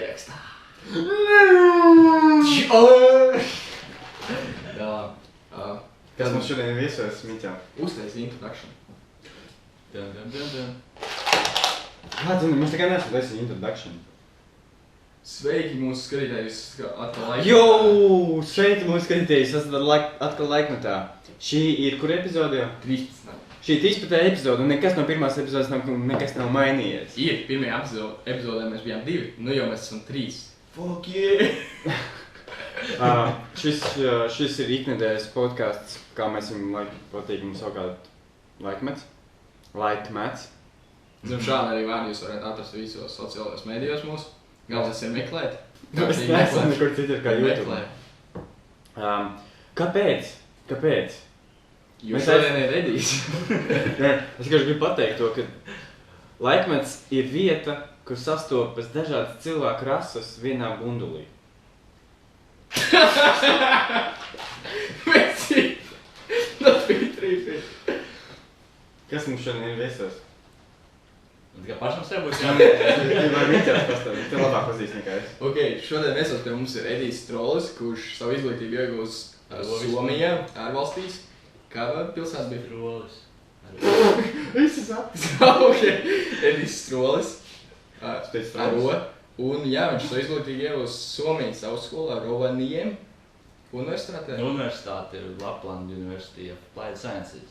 ierakstā. Jā. Kas mums šodien ir viesojas, Miķā? Uztaisi introduction. Mums tikai nesat taisīt introduction. Sveiki mūsu skatītājus atkal laikmetā. Jau! Sveiki mūsu skatītājus, esat atkal laikmetā. Šī ir kur epizode jau? 13. Šī ir 13. epizode, un nekas no pirmās epizodes nekas nav mainījies. Ir, pirmajā epizodē mēs bijām 2, nu jau mēs esam 3. Fuck yeah! Šis ir iknedēļas podcasts, kā mēs viņam patīkam savukārt laikmets. Šādi arī vārdi jūs varat atrast visos sociālajos mēdījos mūsu. Galvenais ir meklēt. Es neesmu nekur citur kā YouTube. Kāpēc? Jo šodien ir Edijs. Es gribu pateikt to, ka laikmets ir vieta, kur sastopas dažādas cilvēku rases vienā bundulī. Veci! Not be trippy. Kas mums šodien ir viesos? Kā pašam sev būs Vai Miķās pastāvīt? Tev labāk pazīst nekā es. Ok, šodien viesos pie mums ir Edijs Trolis, kurš savu izglītību iegūs Somijā, ārvalstīs. Kā pilsētas bija? Trolis. Visi sapnis. Ok, Edijs Trolis. Spēc Aro. Un jā, viņš savu izglītību iegūs Somijas augstskolā Rovaniemi universitātē. Universitāte ir Lapland University of Applied Sciences.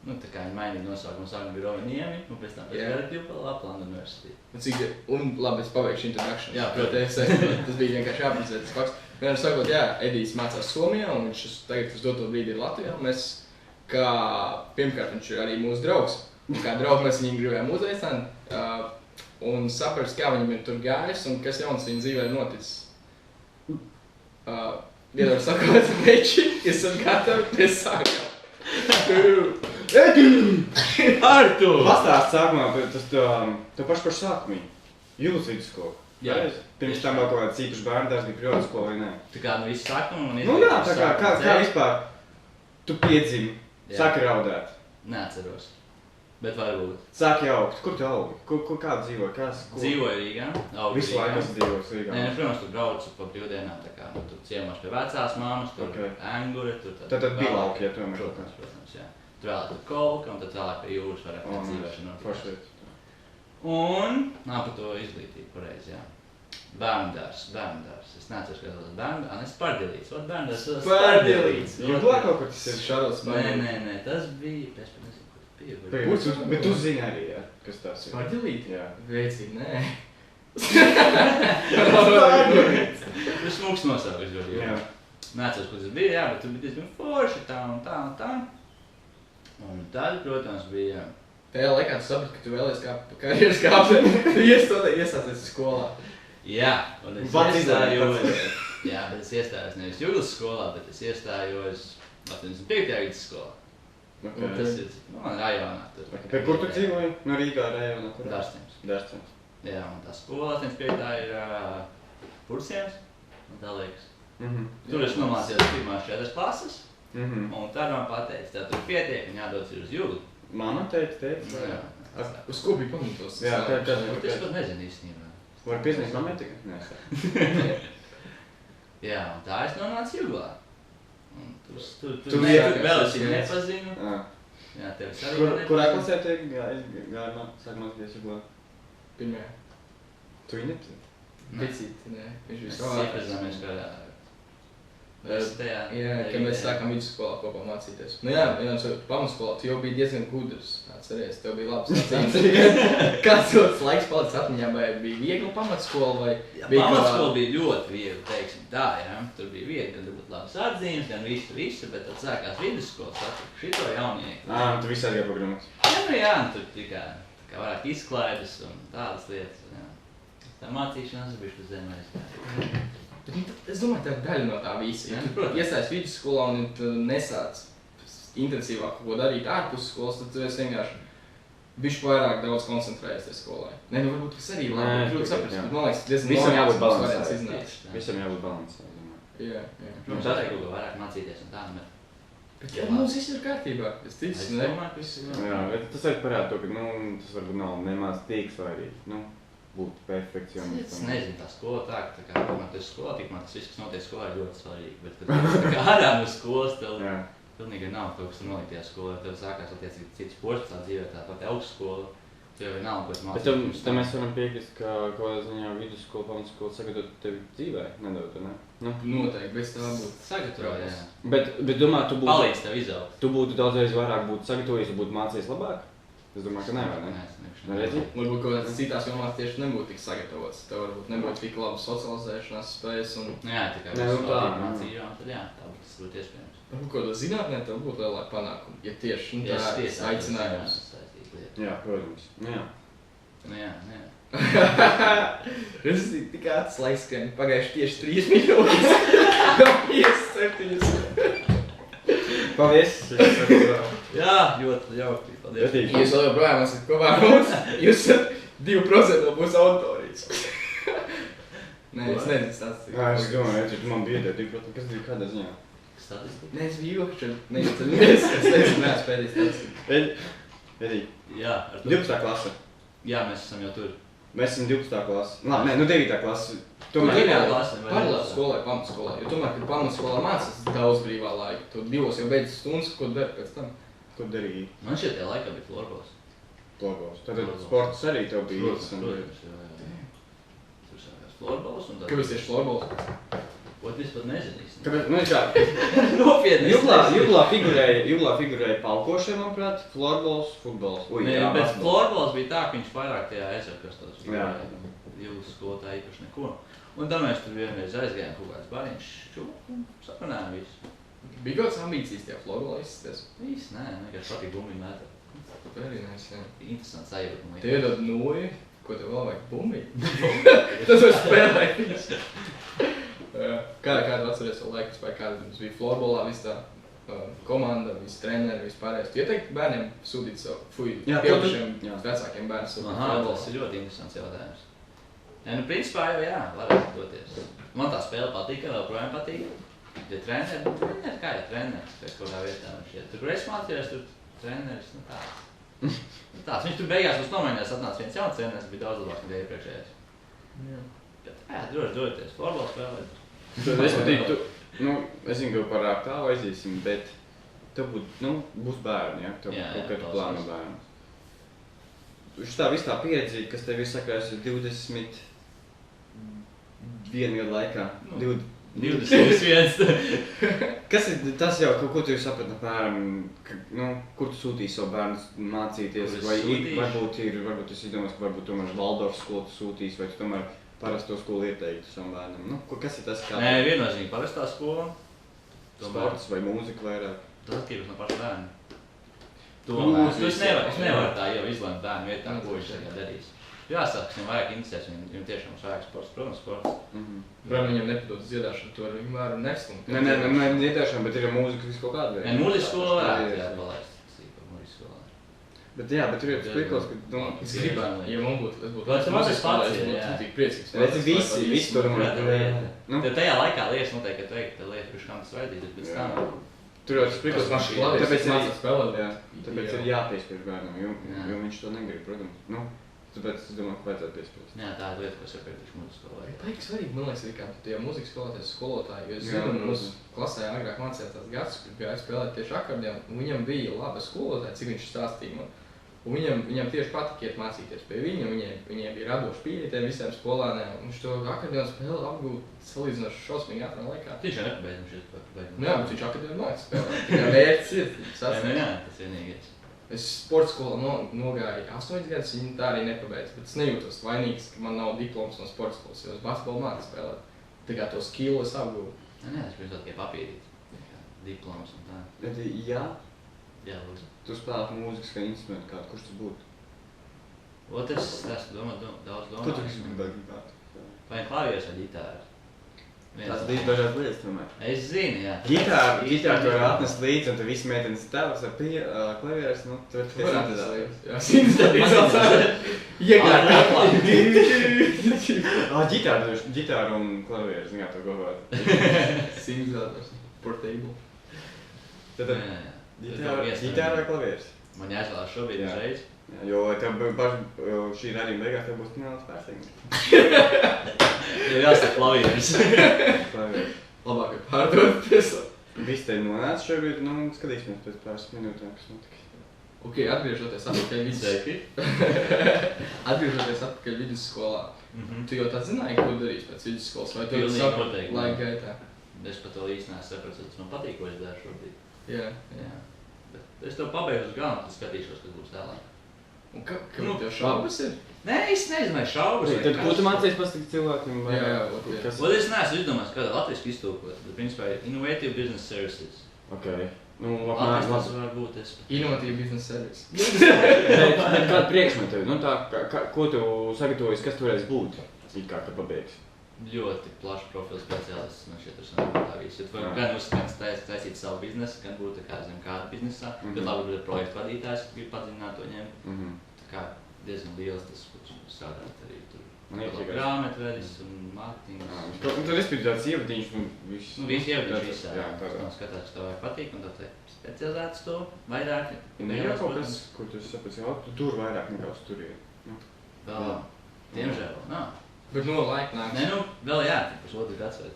Nu, tā kā viņi mainīja nosaukumu, sākumā bija Rovaniemi, un pēc tam gada bija Lapland University. Un labi, es paveikšu introduction. Jā, protams. Tas bija vienkārši jāprecizēt tas fakts. Vienmēr sakot, jā, Edijs mācās Somijā, un viņš tagad uz doto brīdi ir Latvijā. Mēs, kā pirmkārt, viņš ir arī mūsu draugs. Un kā draugi mēs viņu gribējām uzaicināt, un saprast, kā viņam ir tur gājis, un kas jauns viņa dzīvē ir noticis. Iedod sakot, veči, esam gatavi, mēs sākam. Artur! Pastāst sākumā, to pašu sākumu. Jūlas vidusskola. Jā. Pirms tam vēl kaut kāds īpašs bērndārs bija privatskola vai nē? Tā kā nu viss sākuma un Nu jā, tā kā vispār tu piedzimi, sāki raudāt, Neatceros, bet varbūt. sāki augt. Kur tu augi? Kur kādu dzīvoji? Dzīvoju Rīgā, augu Visu laiku esi dzīvojis Rīgā? Nē, protams, tur braucu pa brīvdienām, tā kā, nu, tur ciemās pie vecās māmas, tur Engure, tur Tad bija lauki, ja tu vienmēr Protams, jā. Tur vēlāk tur kolka, un tad vēlāk pie jūras varētu dzīvošana notikās. Forši. Un, par to izglītību pareizi, jā. Bērndārs. Es neatceros, ka tas bērndārs, es Spardilīts. Ot, bērndārs, Spardilīts. Jūglā kaut kur tas ir? Šādos Nē, tas bija, es pat nezinu, kur tas bija. Bet tu zini arī, jā, kas tas ir? Spardilīt? Jā. Veicīgi, nē. Tas smūgs nosaukums jau. Jā. Neatceros, kur tas bija, jā, bet tur bija diezgan forši, tā un tā. Un tad, protams, bija... Tajā laikā tu saprati, ka tu vēlies karjeras kāpē, tu iestāties skolā. Jā, un es iestājos... Jā, bet es iestājos nevis Jūglas skolā, bet es iestājos 85. vidusskolā. Un tas ir, rajonā tur. Kur tu dzīvoji? No Rīgā rajonā? Dārstiems. Jā, un tā skola 85. ir Pursiems, un tā liekas. Tur es nomācījos pirmās 4 klases, un tad man pateica, tā tur pietiek, un jādodas ir uz Jūglu. Mama teica? Jā. Uz ko bija pamatos? Jā, Es pat nezinu īstenībā. Var piesniegt mamai tikai? Nē. Jā, un tā es nonācu Jūglā. Tu vēl es viņu nepazinu. Jā, tevis arī nepazinu. Kurā klasē teik gāja sāk mācīties Jūglā? Pirmajā. Tu viņu nepazini? Vicīt, nē. Viņš Mēs bija iepazināmies kādā... Jā, kad mēs sākām vidusskolā kopā mācīties. Nu jā, pamatskolā tu jau biji diezgan gudrs, atceries, tev bija labs atcīmes. Kāds tos laiks palicis atmiņā, vai bija viegli pamatskola, vai bija Pamatskola bija ļoti viegli, teiksim tā, jā. Tur bija viegli, gan būt labas atzīmes, gan visu, bet tad sākās vidusskola, sapratu šito jaunieku. Tu visu arī programmas. Jā, tur tikai vairāk izklaides un tādas lietas, jā. Tā mācīšanās bišķi zemēs. Es domāju, tā ir daļa no tā visa. Ja tu iestājies vidusskolā un tu nesāc intensīvāk ko darīt ārpus skolas, tad tu esi vienkārši bišķi vairāk daudz koncentrējies tajā skolai. Nē, nu varbūt tas arī labi, grūti saprast, bet man liekas, diezgan Visam jābūt variants balansē. iznāca. Visam jābūt balansē. Jā. Protams, tā ir vairāk mācīties un tā, Bet jā, mums viss ir kārtībā. Es ticu, domāju, ka viss ir Jā, bet tas arī parāda to, ka tas varbūt nav nemaz tīks vai arī, būt perfekcionistam? Es nezinu, tā skola tā, ka man tas skolā, tik man tas viss, kas notiek skolā, ir ļoti svarīgi. Bet, kad tu tā kā ārā no skolas, tev pilnīgi nav kaut kas tur nolikt tajā skolā. Tev sākās attiecīgi cits sports tā dzīvē, tā pati augstskola. Tev jau nav, ko es mācīju. Bet tam mēs varam piekrist, ka kaut kādā ziņā vidusskola, pamatskola sagatavot tevi dzīvē nedaudz, ne? Nu? Noteikti, bez tā būtu. Sagatavo, jā. Bet domā, tu būtu... Palīdz tev izaugt. Tu būtu daudzreiz vairāk būtu sagatavojies, tu būtu mācījies labāk? Es domāju, ka nevar, ne? Neredzi? Varbūt kaut kādas citās jomās tieši nebūtu tik sagatavots. Tev varbūt nebūtu tik labas socializēšanās spējas un... Jā, tikai visu mācījām, tad jā, tā būtu iespējams. Varbūt kaut kādā zinātnē tev būtu lielāka panākuma, ja tieši tā ir aicinājums. Jā, protams. Jā. Nu jā. Es tik acis laizskrien, pagājuši tieši 3 minūtes. No 57. Paldies! Jā, ļoti jauki. Paldies. Jūs vēl joprojām esat kopā ar mums. Jūs 2% no būs autorijas. Nē, es nezinu stāstīt. Es domāju, ja tu man biedē 2%, kas ir kādā ziņā? Statistika? Nē, es biju joki, es nezinu, neesmu pēdējis statistika. Edī, Jā, ar to. 12. klase. Jā, mēs esam jau tur. Mēs esam 12. klase. Nē, 9. klase. Tomēr 9. klase paralēli skolai, pamatskolai, jo tomēr, kad pamatskolā mācās daudz brīvā laika, tu 2 jau beidz stundas, ko dari pēc tam? Ko darīji? Man šeit tajā laikā bija florbols. Florbols. Tātad sports arī tev bija Protams, jā. Tur sākās florbols un tad... Kāpēc tieši florbols? Ot, es pat nezinu. Kāpēc? Nu, kā? Nopietni. Juglā figurēja palkošana, manuprāt, florbols, futbols. Nē, bet florbols bija tā, ka viņš vairāk tajā ezerkastos. Jā. Jūsu skolotā īpaši neko. Un tad mēs tur vienreiz aizgājām kaut kāds bariņš, čūku, saprunājām visu. Bija kaut kāds ambīcijas tajā florbolā izsties? Īsti, nē, vienkārši patīk bumbiņu mētāt. Very nice, jā. Interesants sajūta, man Tev iedod nulli, ko tev vēl vajag bumbiņu? Tas var spēlēt visu. Kādu atceries vēl laikus, vai kāda mums bija florbolā, viss tā komanda, visi treneri, viss pārējais. Tu ieteikti bērniem sūtīt savu, pieaugušiem vecākiem bērnu sūtīt florbolā? Tas ir ļoti interesants jautājums. Ja, nu, principā jau jā, varētu doties. Man tā spēle patīk, vēl projām patīk. Ja treneri, kā ir treneris, pēc kādā vietā viņš šeit. Tur, kur es mācījos, tur treneris, nu tāds. Tāds, viņš tur beigās mums nomainījās, atnāca viens jauns treneris, bija daudz labāk nekā iepriekšējais. Bet jā, droši doties, florbola spēlēt. Es patīk, es zinu, ka par tālu aizīsim, bet tev būs bērni, ja? Tev kaut kad plāno bērnu. Tā viss tā pieredze, kas tev ir sakrājusi 21 gadu laikā. 21. Kas ir tas jau, ko tu saprati apmēram, kur tu sūtīji savu bērnu mācīties? Vai varbūt es izdomās, ka varbūt tomēr Valdorfas skolu tu sūtīsi, vai tu tomēr parasto skolu ieteiktu savam bērnam? Kas ir tas kā? Nē, viennozīmīgi parastā skola. Sports vai mūzika vairāk? Tas atkarīgs no paša bērna. Es nevaru tā jau izlemt bērnu vietā, ko viņš tagad darīs. Jāsaka, viņam vairāk interesēs, viņam tiešām vairāk sports, protams, sports. Protams, viņam nepadodas dziedāšanu, to viņam varu nestumt. Nē, dziedāšana, bet ir jau mūzika visu kaut kādu veidu. Mūzikas skola varētu jāpalaist, mūzikas skolā. Bet jā, bet tur ir tas prikals, ka... Es gribētu, ja man būtu, es būtu mūzikas skolā, es būtu tik priecīgs. Redzi, visi to Tad tajā laikā liekas noteikti, ka teikt, lietas, kurš kam tas vajadzīs, bet pēc tam... Tur jau tas prikals, tāpēc ir jāpiespiež bērnam, jo viņš to negrib, protams. Tāpēc es domāju, ka vajadzētu piespiest. Jā, tā ir lieta, ko es saprotu mūzikas skolā. Tā ir svarīgi, man liekas, arī kā tajā mūzikas skolā skolotāji, jo es zinu, mūsu klasē agrāk mācījās tās gads, kur gāja spēlēt tieši akordeonu, un viņam bija laba skolotāja, cik viņš stāstīja man. Un viņam tieši patika iet mācīties pie viņa, viņiem bija radoši pieeja tiem visiem skolāniem, un viņš to akordeonu spēli apgūt salīdzinoši šausmīgi ātrā laikā. Viņš jau nepabeidz šeit par Nu jā, bet viņš akordeonu māca spēlēt, tikai mērķis ir sasniegt. Jā, tas vienīgais. Es sporta skolā nogāju 8 gadus, viņi tā arī nepabeidz, bet es nejūtos vainīgs, ka man nav diploms no sporta skolas, jo es basketbolu mācu spēlēt. Tā kā to skillu es apgūvu. Nē, es biju tikai papīrīt, diploms un tā. Bet jā, lūdzu. tu spēlētu mūzikas kā instrumentu kādu, kurš tas būtu? Es esmu daudz domāju. Ko tu gribētu? Vai klavieres vai ģitāra? Tas bija dažādas lietas tomēr. Es zinu, jā. Ģitāra tu var atnest līdzi, un tu visi meitenes tēvs ar klavieres, tu var tikai sintezēt. Jā, sintezēt. Ģitāra un klavieres, zin kā to govāt. Sintezētājs, portable. Tad ģitāra vai klavieres? Man jāizvēlās šobrīd uzreiz. Jā, jo tev šī raidījuma beigās tev būs neliels pārsteigums. Jau jāsaka klavieris. Labāk ir pārdoties. Viss te nonāca šobrīd, nu, skatīsimies pēc pāris minūtēm, kas notiks. Ok, atgriežoties atpakaļ vidusskolā. Tu jau tā zināji, ko darīs pēc vidusskolas, vai tu jau saprati laika gaitā? Es pat vēl īsti nesapratu, tas man patīk, ko es daru šobrīd. Jā. Bet es tev pabeigšu uz galvu, tad skatīšos, kas būs tālāk. Un kā tev šaubas ir? Nē, es nezinu, vai šaubas. Tad ko tu mācies pastāstīt cilvēkiem? Jā. Es neesmu izdomājis, kādā latviešu iztulkot, bet principā ir Innovative Business Services. Ok. Nu, Latvijas tas var būt es. Innovative Business Service. Kāda priekšmeta tev? Nu tā, ko tu sagatavojies, kas tu varēs būt? It kā pabeigsi. Ļoti plašs profils speciālists, man šķiet, tā visu. Tu vari gan taisīt savu biznesu, gan būt kāda biznesā, bet labi būt projektu vadītājs, grib padziļināt to ņemt. Tā kā diezgan liels tas, kurš strādāt arī tur. Grāmatvedis un mārketingas. Tad es biju tāds ievadiņš un viss. Viss ievadiņš visā. Man skatās, tev vajag patīk un tad specializēts to vairāk. Ne jau kaut kas, ko tu saprati, tu tur vairāk nekā uz turieni. Vēl, diemžēl vēl nav. Bet laika nāks. Nē, vēl jā, pusotru gads vai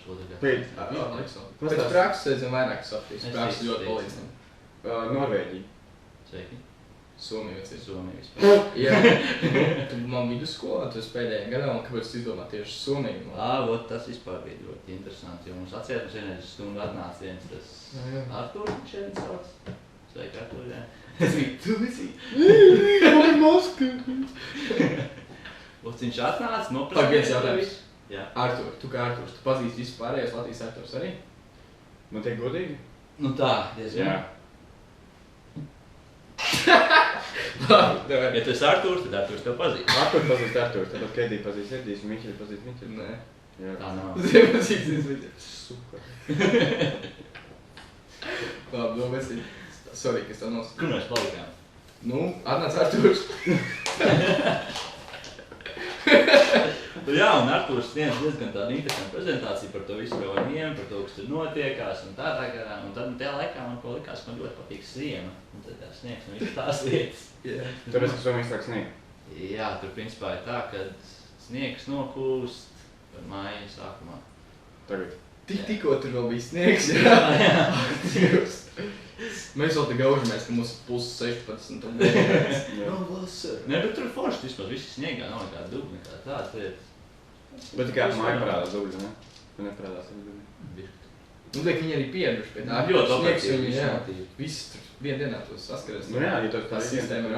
pusotru gads. Pēc prakses aizvien vairāk Sofijas. Prakses ļoti palīdzina. Norvēģija. Sveiki. Somija vecīt. Somija vispār. Jā. Tu man vidusskolā, tu esi pēdējā gadā, un kāpēc tu izdomā tieši Somiju? Tas vispār bija ļoti interesanti, jo mums atciet, mums vienreiz stundu atnāca viens tas Artur, šeit sauc. Sveiki, Artur, jā. Tas bija tu visi. Viņš atnāca, Pagaidzi jautājums. Jā. Artur, tu kā Arturs, tu pazīsti visus pārējos Latvijas Arturs arī? Man tiek godīgi? Nu tā, diezgan. Jā. Ja tu esi Arturs, tad Arturs tev pazīst. Arturs pazīst Arturs, tāpat Kedī pazīst Edijs un Miķeli pazīst Miķeli. Nē. Tā nav. Tu pazīst Miķeli. Super. Labi, vecīt. Sorry, kas tev nosaka. Kur mēs palikām? Nu, atnāc Arturs. Jā, un Arturs sniedz diezgan tādu interesantu prezentāciju par to visu, ko var ņemt, par to, kas tur notiekās un tādā garā. Un tad tajā laikā man ko likās, man ļoti patīk siena. Un tad tā sniegs un visas tās lietas. Tāpēc, ka Somijas sāk sniegt? Jā, tur principā ir tā, ka sniegs nokūst par māju sākumā. Tagad. Tikko tur vēl bija sniegs, jā. Mēs vēl te gaužamies, ka mums ir +16 un Nav vasara. Nē, bet tur forši vispār visi sniegā, nav nekāda dubļa, nekā tāda lieta. Bet tikai māja parādās dubļa, ne? Tu neparādās dubļa. Nu, liek, viņi arī pieraduši pie tā. Ļoti Sniegs operatīvi, viņi, jā. operatīvi. Viss tur vien dienā tos saskaras. Nu jā, ja tu tā sistēma ir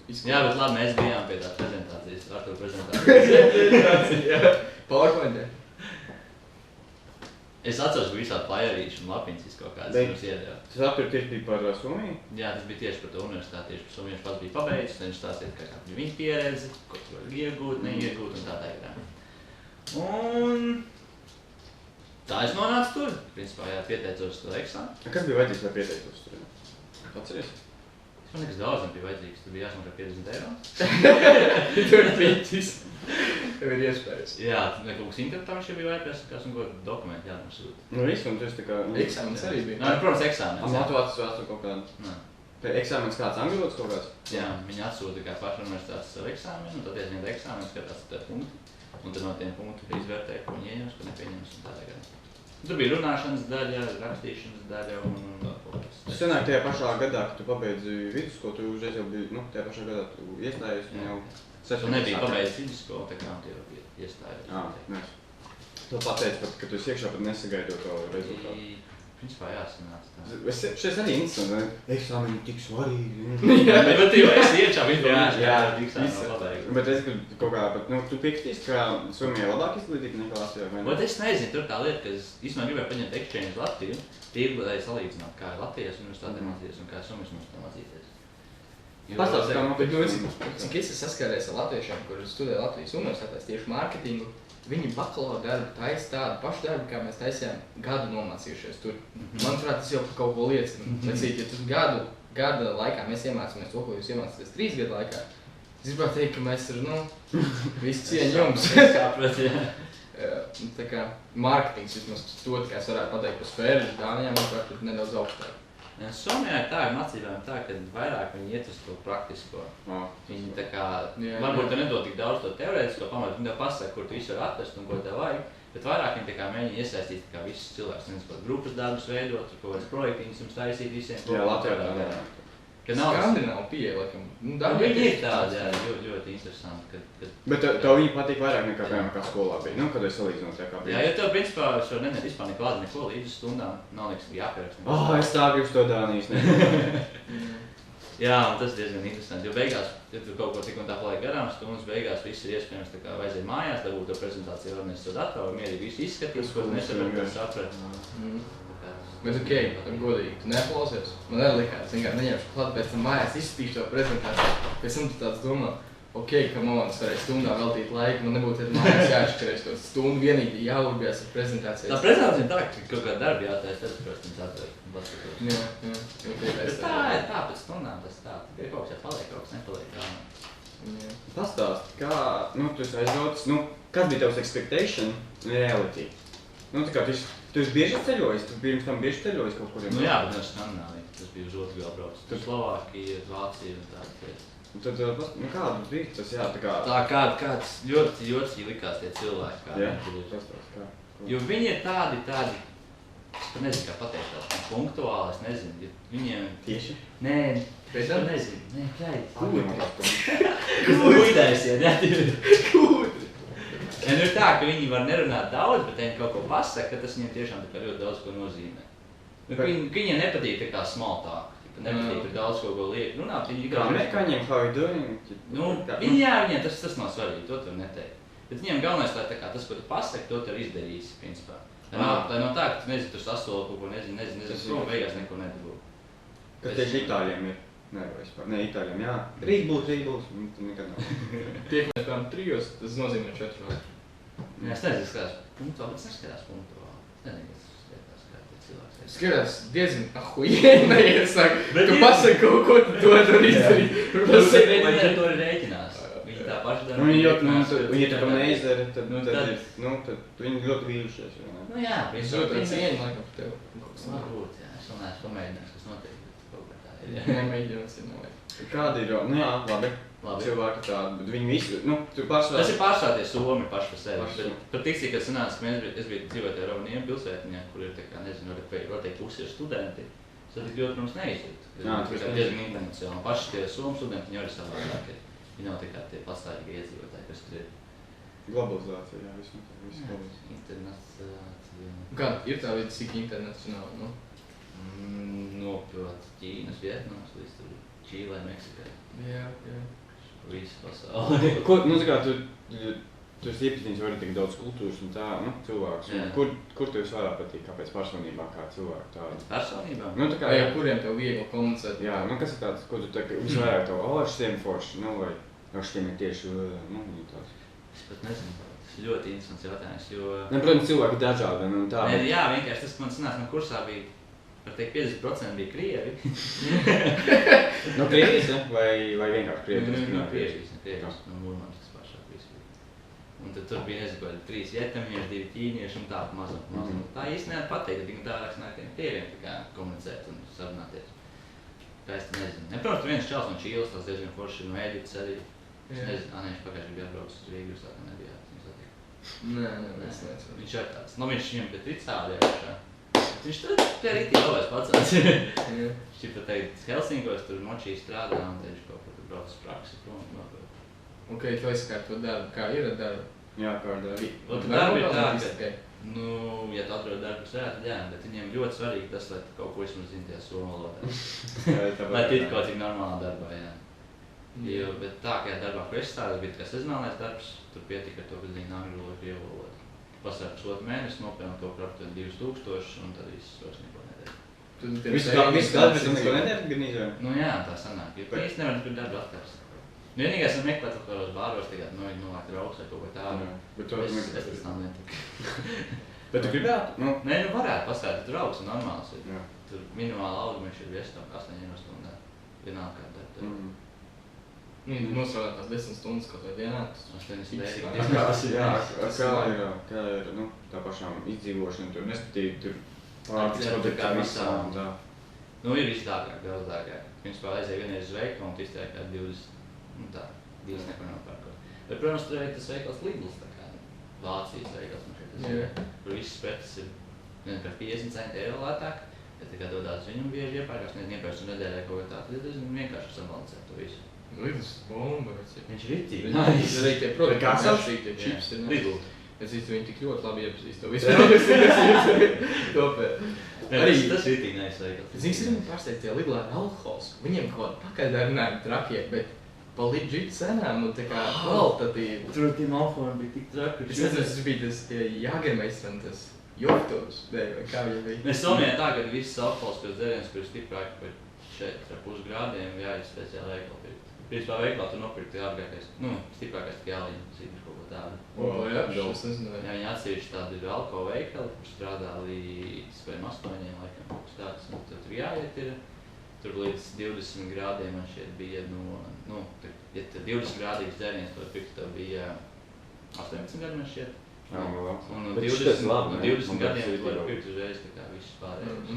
Jā, bet labi, mēs bijām pie tās prezentācijas, Artur prezentācijas. PowerPointē. Es atceros, ka visādi flyerīši un lapiņas kaut kādas mums iedēja. Tas Artur tieši bija par Somiju? Jā, tas bija tieši par to universitāti, tieši par Somiju. Viņš pats bija pabeidzis, viņš stāstīja, kā bija viņa pieredze, ko tu var iegūt, neiegūt un tā tā. Un tā es nonācu tur. Principā, jā, pieteicos to eksāmu. Kas bija vajadzīgs, lai pieteiktos tur? Atceries? Man nekas daudz nebija vajadzīgs, tur bija jāsmaksā 50 eiro. Tur piķis. Tev ir iespējas. Jā, kaut kas internetā viņš jau bija vajadzības, un ko dokumenti jānosūta. Nu viss, un tu esi tā kā... Eksāmens arī bija. Nē, protams, eksāmens. Motivācijas vēstu kaut kādu. Nē. Eksāmens kāds angļulots kaut kāds? Jā, viņi atsūta kā paša universitātes savu eksāmenu, un tad iesniedz eksāmenu, skatās tie punkti. Un tad no tiem punktiem izvērtē, ko viņi ieņems, ko nepieņems un tādā garā. Tur bija runāšanas daļa, rakstīšanas daļa un kaut kas. Tas sanāk tajā pašā gadā, kad tu pabeidzi vidusskolu, tu uzreiz jau biji, nu, tajā pašā gadā tu iestājies un jau... Tu nebija pabeidzis vidusskolu, tā kā tu jau iestājies. Nē. Tu pateici pat, ka tu esi iekšā pat nesagaidot to rezultātu. Principā jāsanāca tā. Šis arī interesanti, ne? Eksāmeni tik svarīgi. Bet tu jau esi iekšā vidū. Jā, pabeigts. Bet es kaut kā, nu, tu piekritīs, ka Somijā labāk izglītība nekā Latvijā, vai ne? Bet es nezinu, tur tā lieta, ka es īstenībā gribēju paņemt exchange uz Latviju, tīri, lai salīdzinātu, kā ir Latvijas universitātē mācīties un kā ir Somijas universitātē mācīties. Pastāsti, kā man Cik es esmu saskāries ar latviešiem, kuri studē Latvijas universitātēs tieši mārketingu, viņi bakalaura darbu taisa tādu pašu darbu, kā mēs taisījām gadu nomācījušies tur. Manuprāt, tas jau kaut ko liecina. Ja tu gada laikā mēs iemācāmies to, ko jūs iemācāties 3 gadu laikā, es gribētu teikt, ka mēs ir, nu, visi cieņi jums. Tā kā mārketings vismaz to, kā es varētu pateikt par sfēru, Dānijā, manuprāt, ir nedaudz augstāk. Somijā ir tā, ar mācībām tā, ka vairāk viņi iet uz to praktisko. Viņi tā kā, varbūt te nedod tik daudz to teorētisko pamatu, viņi tev pasaka, kur tu visu var atrast un ko tev vajag, bet vairāk viņi tā kā mēģina iesaistīt tā kā visus cilvēkus, nezinu, kaut grupas darbus veidot, kaut kādas projektiņas jums taisīt visiem. Jā, Latvijā tā. Skandināvu pieeja, laikam. Viņi ir tādi, jā, ļoti interesanti. Bet tev viņi patīk vairāk nekā, piemēram, kā skolā bija, nu, kad es salīdzinot, kā bija. Jā, jo tev, principā, šo nedēļu vispār neko līdz stundām nav nekas jāpierakst. Es tā gribu to Dānijas, ne? Jā, un tas diezgan interesanti, jo beigās, ja tu kaut ko tik un tā paliek garām, stundas beigās viss ir iespējams tā kā vajadzēja mājās, dabūt to prezentāciju varnēs to datoru, mierīgi visu izskatīt, ko tu nesaprati, ko saprat. Bet godīgi, tu neklausies. Man arī likās, vienkārši neņemšu klāt, pēc tam mājās izskatīšu to prezentāciju. Pēc tam tu tāds domā, come on, es varēju stundā veltīt laiku, man nebūtu mājās jāškarēs to stundu, vienīgi jāurbjās ar prezentāciju. Tā prezentācija tā, ka kaut kā darbi jātais, tad, protams, atvērt. Jā. Bet tā ir tā pēc stundām, tas tā. Ir kaut kas jāpaliek, kaut kas nepaliek. Pastāst, kā, tu esi aizdotas, kas bija tavs expectation reality? Tā kā tu esi bieži ceļojis, tu pirms tam bieži ceļojis kaut kuriem? Jā, bet no Skandināvija. Tas bija uz otru galu braucis. Tur Slovākija, Vācija un tādas lietas. Tad, kāda bija tas, jā, tā kā... Tā kāds ļoti jocīgi likās tie cilvēki, kā viņi tur ir. Jo viņi ir tādi, es pat nezinu, kā pateikt tādi punktuāli, es nezinu, ja viņiem... Tieši? Nē, es pat nezinu, Kūdēsiet, jā, Ja, ir tā, ka viņi var nerunāt daudz, bet viņi kaut ko pasaka, ka tas viņiem tiešām tā kā ļoti daudz ko nozīmē. Viņiem nepatīk tā kā small talk, nepatīk tur daudz ko liek runāt. Kā amerikāņiem, how you doing? Viņiem tas nav svarīgi, to tu neteikt. Bet viņiem galvenais, lai tā kā tas, ko tu pasaki, to tu arī izdarīsi, principā. Lai nav tā, ka tu nezini, tu sasoli kaut ko, nezini, un beigās neko nedabū. Kas tieši itāļiem ir? Nē, itāļiem, jā. Rīt būs, nekad nav. Tiekamies piemēram trijos, tas nozīmē 4 vēl. Es nezinu, skatās punktuāli, bet es neskatās punktuāli. Es nezinu, kas skatās, kā tie cilvēks. Skatās diezgan ahujēna, iesaka. Tu pasaki kaut ko, tu to izdarīt. Viņi to arī rēķinās. Viņi tā paši dara. Viņi tā kā neizdara, tad viņi ļoti vīlušies. Jā, viņi ļoti cieņi, laikam, par tev. Varbūt, jā. Es vēl neesmu pamēģinājis, kas notiek. Nemēģinās, ir novajag. Kādi ir, labi. Cilvēki tādi, bet viņi visi, tu pārsvarā... Tas ir pārsvarā tie somi paši par sevi. Par tik cik, es sanācu, ka es biju dzīvot tajā Rovaniemi pilsētiņā, kur ir tā kā, nezinu, var teikt, pusi ir studenti. Tas tik ļoti mums neizjūt. Tas ir diezgan internacionāli. Paši tie somu studenti, viņi arī savādāk. Viņi nav tikai tie pastāvīgi iedzīvotāji, kas tur ir. Globalizācija, jā, visu. Internacionācija. Kā ir tā līdz cik internacionāli, Nopilot Ķīnas, Vietnams, līdz tur Čīlē, Meksikai. Jā. Visu pasauli. Tu esi iepazīstināts arī tik daudz kultūras un tā, cilvēkus. Kur tev visvairāk patīk, kāpēc personībā, kā cilvēku tādu? Personībā? Kuriem tev viegli komunicēt? Jā, kas ir tāds, ko tu visvairāk tev, šitiem forši, vai šitiem ir tieši, tāds? Es pat nezinu. Tas ir ļoti interesants jautājums, jo... Protams, cilvēki dažādi un tā. Jā, vienkārši tas, ka man sanāca no kursā bija, var teikt, 50% bija krievi. No Krievijas, vai vienkārši Krievijas? No Krievijas, no Murmanskas pašā visu bija. Un tad tur bija, nezinu, 3 vietamieši, 2 ķīnieši un tā mazam. Tā īsti nevar pateikt, ka viņi tā vairs nāk tiem krieviem tā kā komunicēt un sarunāties. Kā es te nezinu. Protams, tur viens čals no Čīles, tās diezgan forši ir no Eģiptes arī. Es nezinu, viņš pagājuši bija atbraucis uz Rīgu, jūs tā kā nebijāt, viņu satikt. Nē, es nezinu. Viņš ir tāds, viņam pie Tricālija iekšā. Viņš tur pie rītī labais pacās. Viņš ir pat teikt, Helsinkos tur močī strādā un viņš kaut kur tur brauc uz praksi prom. Un kā tu aizskārt to darbu, kā ir ar darbu? Jā, kā ar darbu. Darbu ir tā, ka, ja tu atrod darbu sēt, jā, bet viņiem ļoti svarīgi tas, lai tu kaut ko vismaz zini tajā somu valodā. Lai tu it kaut cik normālā darbā, jā. Bet tā, ka darbā, ko es strādāju, bija tikai sezonālais darbs, tur pietika ar to, ka zini angļu valodu, krievu valodu. Pasāra pusotru mēnesi, nopelnot kaut kur aptuveni 2000 un tad viss vairs neko nedēļ. Visu gadu, bet tu neko nedēļ ganīzēji? Jā, tā sanāk, jo īsti nevar tur darbu atkarst. Vienīgais ir meklēt kaut kādos bāros, tagad novākt draugs vai kaut ko tādu. Es tas nav netika. Bet tu gribētu? Nē, varētu pastāvēt draugs un normāls ir. Tur minimāla alga viņš ir 8 eiro stundā. Vienalga kā darba. Nostrādāt tās 10 stundas kaut vai dienā. 80 eiro. Kā ir, tā pašām izdzīvošana, tur neskatīja, tur pārtiks kā produkti visā. Nu, ir visi dārgāk, daudz dārgāk. Principā aizēja vienreiz uz veikalu un tu iztēja kā 20, nu tā, 20 neko nopērkot. Bet, protams, tur ir tas veikals Lidls, tā kā Vācijas veikals, man šeit tas ir. Tur viss pretis ir, nezinu, par 50 centi eiro lētāk. Ja tā kā dodās viņu bieži iepērkās, nezinu, iepērks un nedēļai kaut kā tā, tad es vienkārši sabalansēt to visu. Lidls bomba, veci. Viņš ir rīcīgi. Viņš arī tie produkti, Kā sauc? tie čips ir. Lidl. Es īsti viņi tik ļoti labi iepazīst to visu produktu, topē. Arī tas ir rītīgi neizveikals. Zini, es arī pārsteidz tie Lidlā ir alkohols. Viņiem kaut kāda pakaļdarinājumi trakie, bet pa legit cenām un tā kā kvalitatīvi. Tur tiem alkoholiem bija tik traki. Es nezinu, tas bija tas Jāgermeisters un tas Joktovs, vai kā viņi bija. Mēs Somijā tā, ka viss alkoholiskos dzēriens, kurš stiprāk par 4,5 grādiem, jāiet speciāli veikalu pirkt. Principā veikalā tur nopirkt ārgākais, nu, stiprākais tik jāliņa, zīmes kaut ko tādu. Jā, es nezināju. Jā, viņi atsevišķi tādi ir alko veikali, kur strādā līdz 8 laikam, kaut kas tāds, un tur jāiet ir. Tur līdz 20 grādiem man šeit bija, ja 20 grādīgs dzēriens to pirkt, tev bija 18 gadi man šķiet. Un 20 gadiem tu vari pirkt uzreiz tā kā visus pārējos.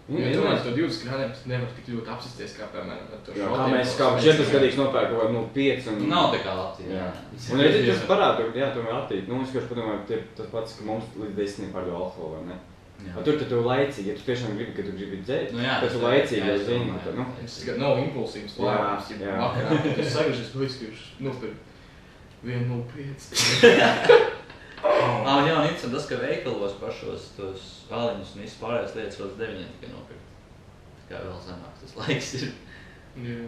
Ja tu man to 20 grādiem nevar tik ļoti apsisties kā, piemēram, ar to Jā, kā mēs kā 14 gadīgs nopērk kaut kādu 5 un... Nav tā kā Latvijā. Un redzi, tas parāda, jā, tomēr attīt. Nu, es vienkārši padomāju, tie tas pats, ka mums līdz 10 pārdo alkoholu, vai ne? Tur tu laicīgi, ja tu tiešām gribi, ka tu gribi dzēt, tad tu laicīgi jau zini, ka nu... Tas nav impulsīvs lēmums, ja vakarā tu sagažies, ka viss nopirkt 1,05. Jā, un interesanti tas, ka veikalos pašos tos aliņus un visu pārējās lietas līdz 9 tikai nopirkt. Tā kā vēl zemāks tas laiks ir. Jā.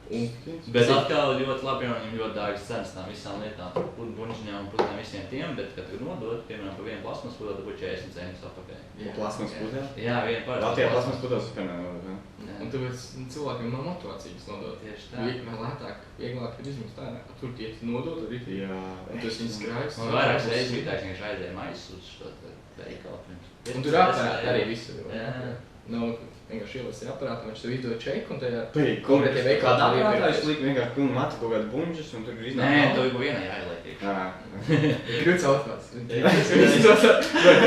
Bet atkal ļoti labi, jo viņam ļoti dārgas cenas tām visām lietām, par bunžiņām un putnēm visiem tiem, bet, kad tu nodod, piemēram, par vienu plasmas pudeli, tu būtu 40 centus atpakaļ. Plasmas pudeli? Jā, viena parasti. Latvijā plasmas pudeles vispār nenodod, jā? Un tāpēc cilvēkiem nav motivācijas nodot. Tieši tā. Vieglāk ir izmest ārā. Tur tiek nodot, arī Jā. un tas viņas krājas. Man vairākas reizes bija tā, ka viņš aizēja maisus uz šo veikalu pirms. Un tur apmērāt arī visu. Jā. Nav vienkārši ielasīja aparātu, viņš tev izdod čeku un tajā Konkrētie veikali kādā aparātā viņš lika vienkārši pilnu matu kaut kādu buņģus un tur iznāk. Nē, tev ir vienai jāieliek iekšā. Grūts automāts.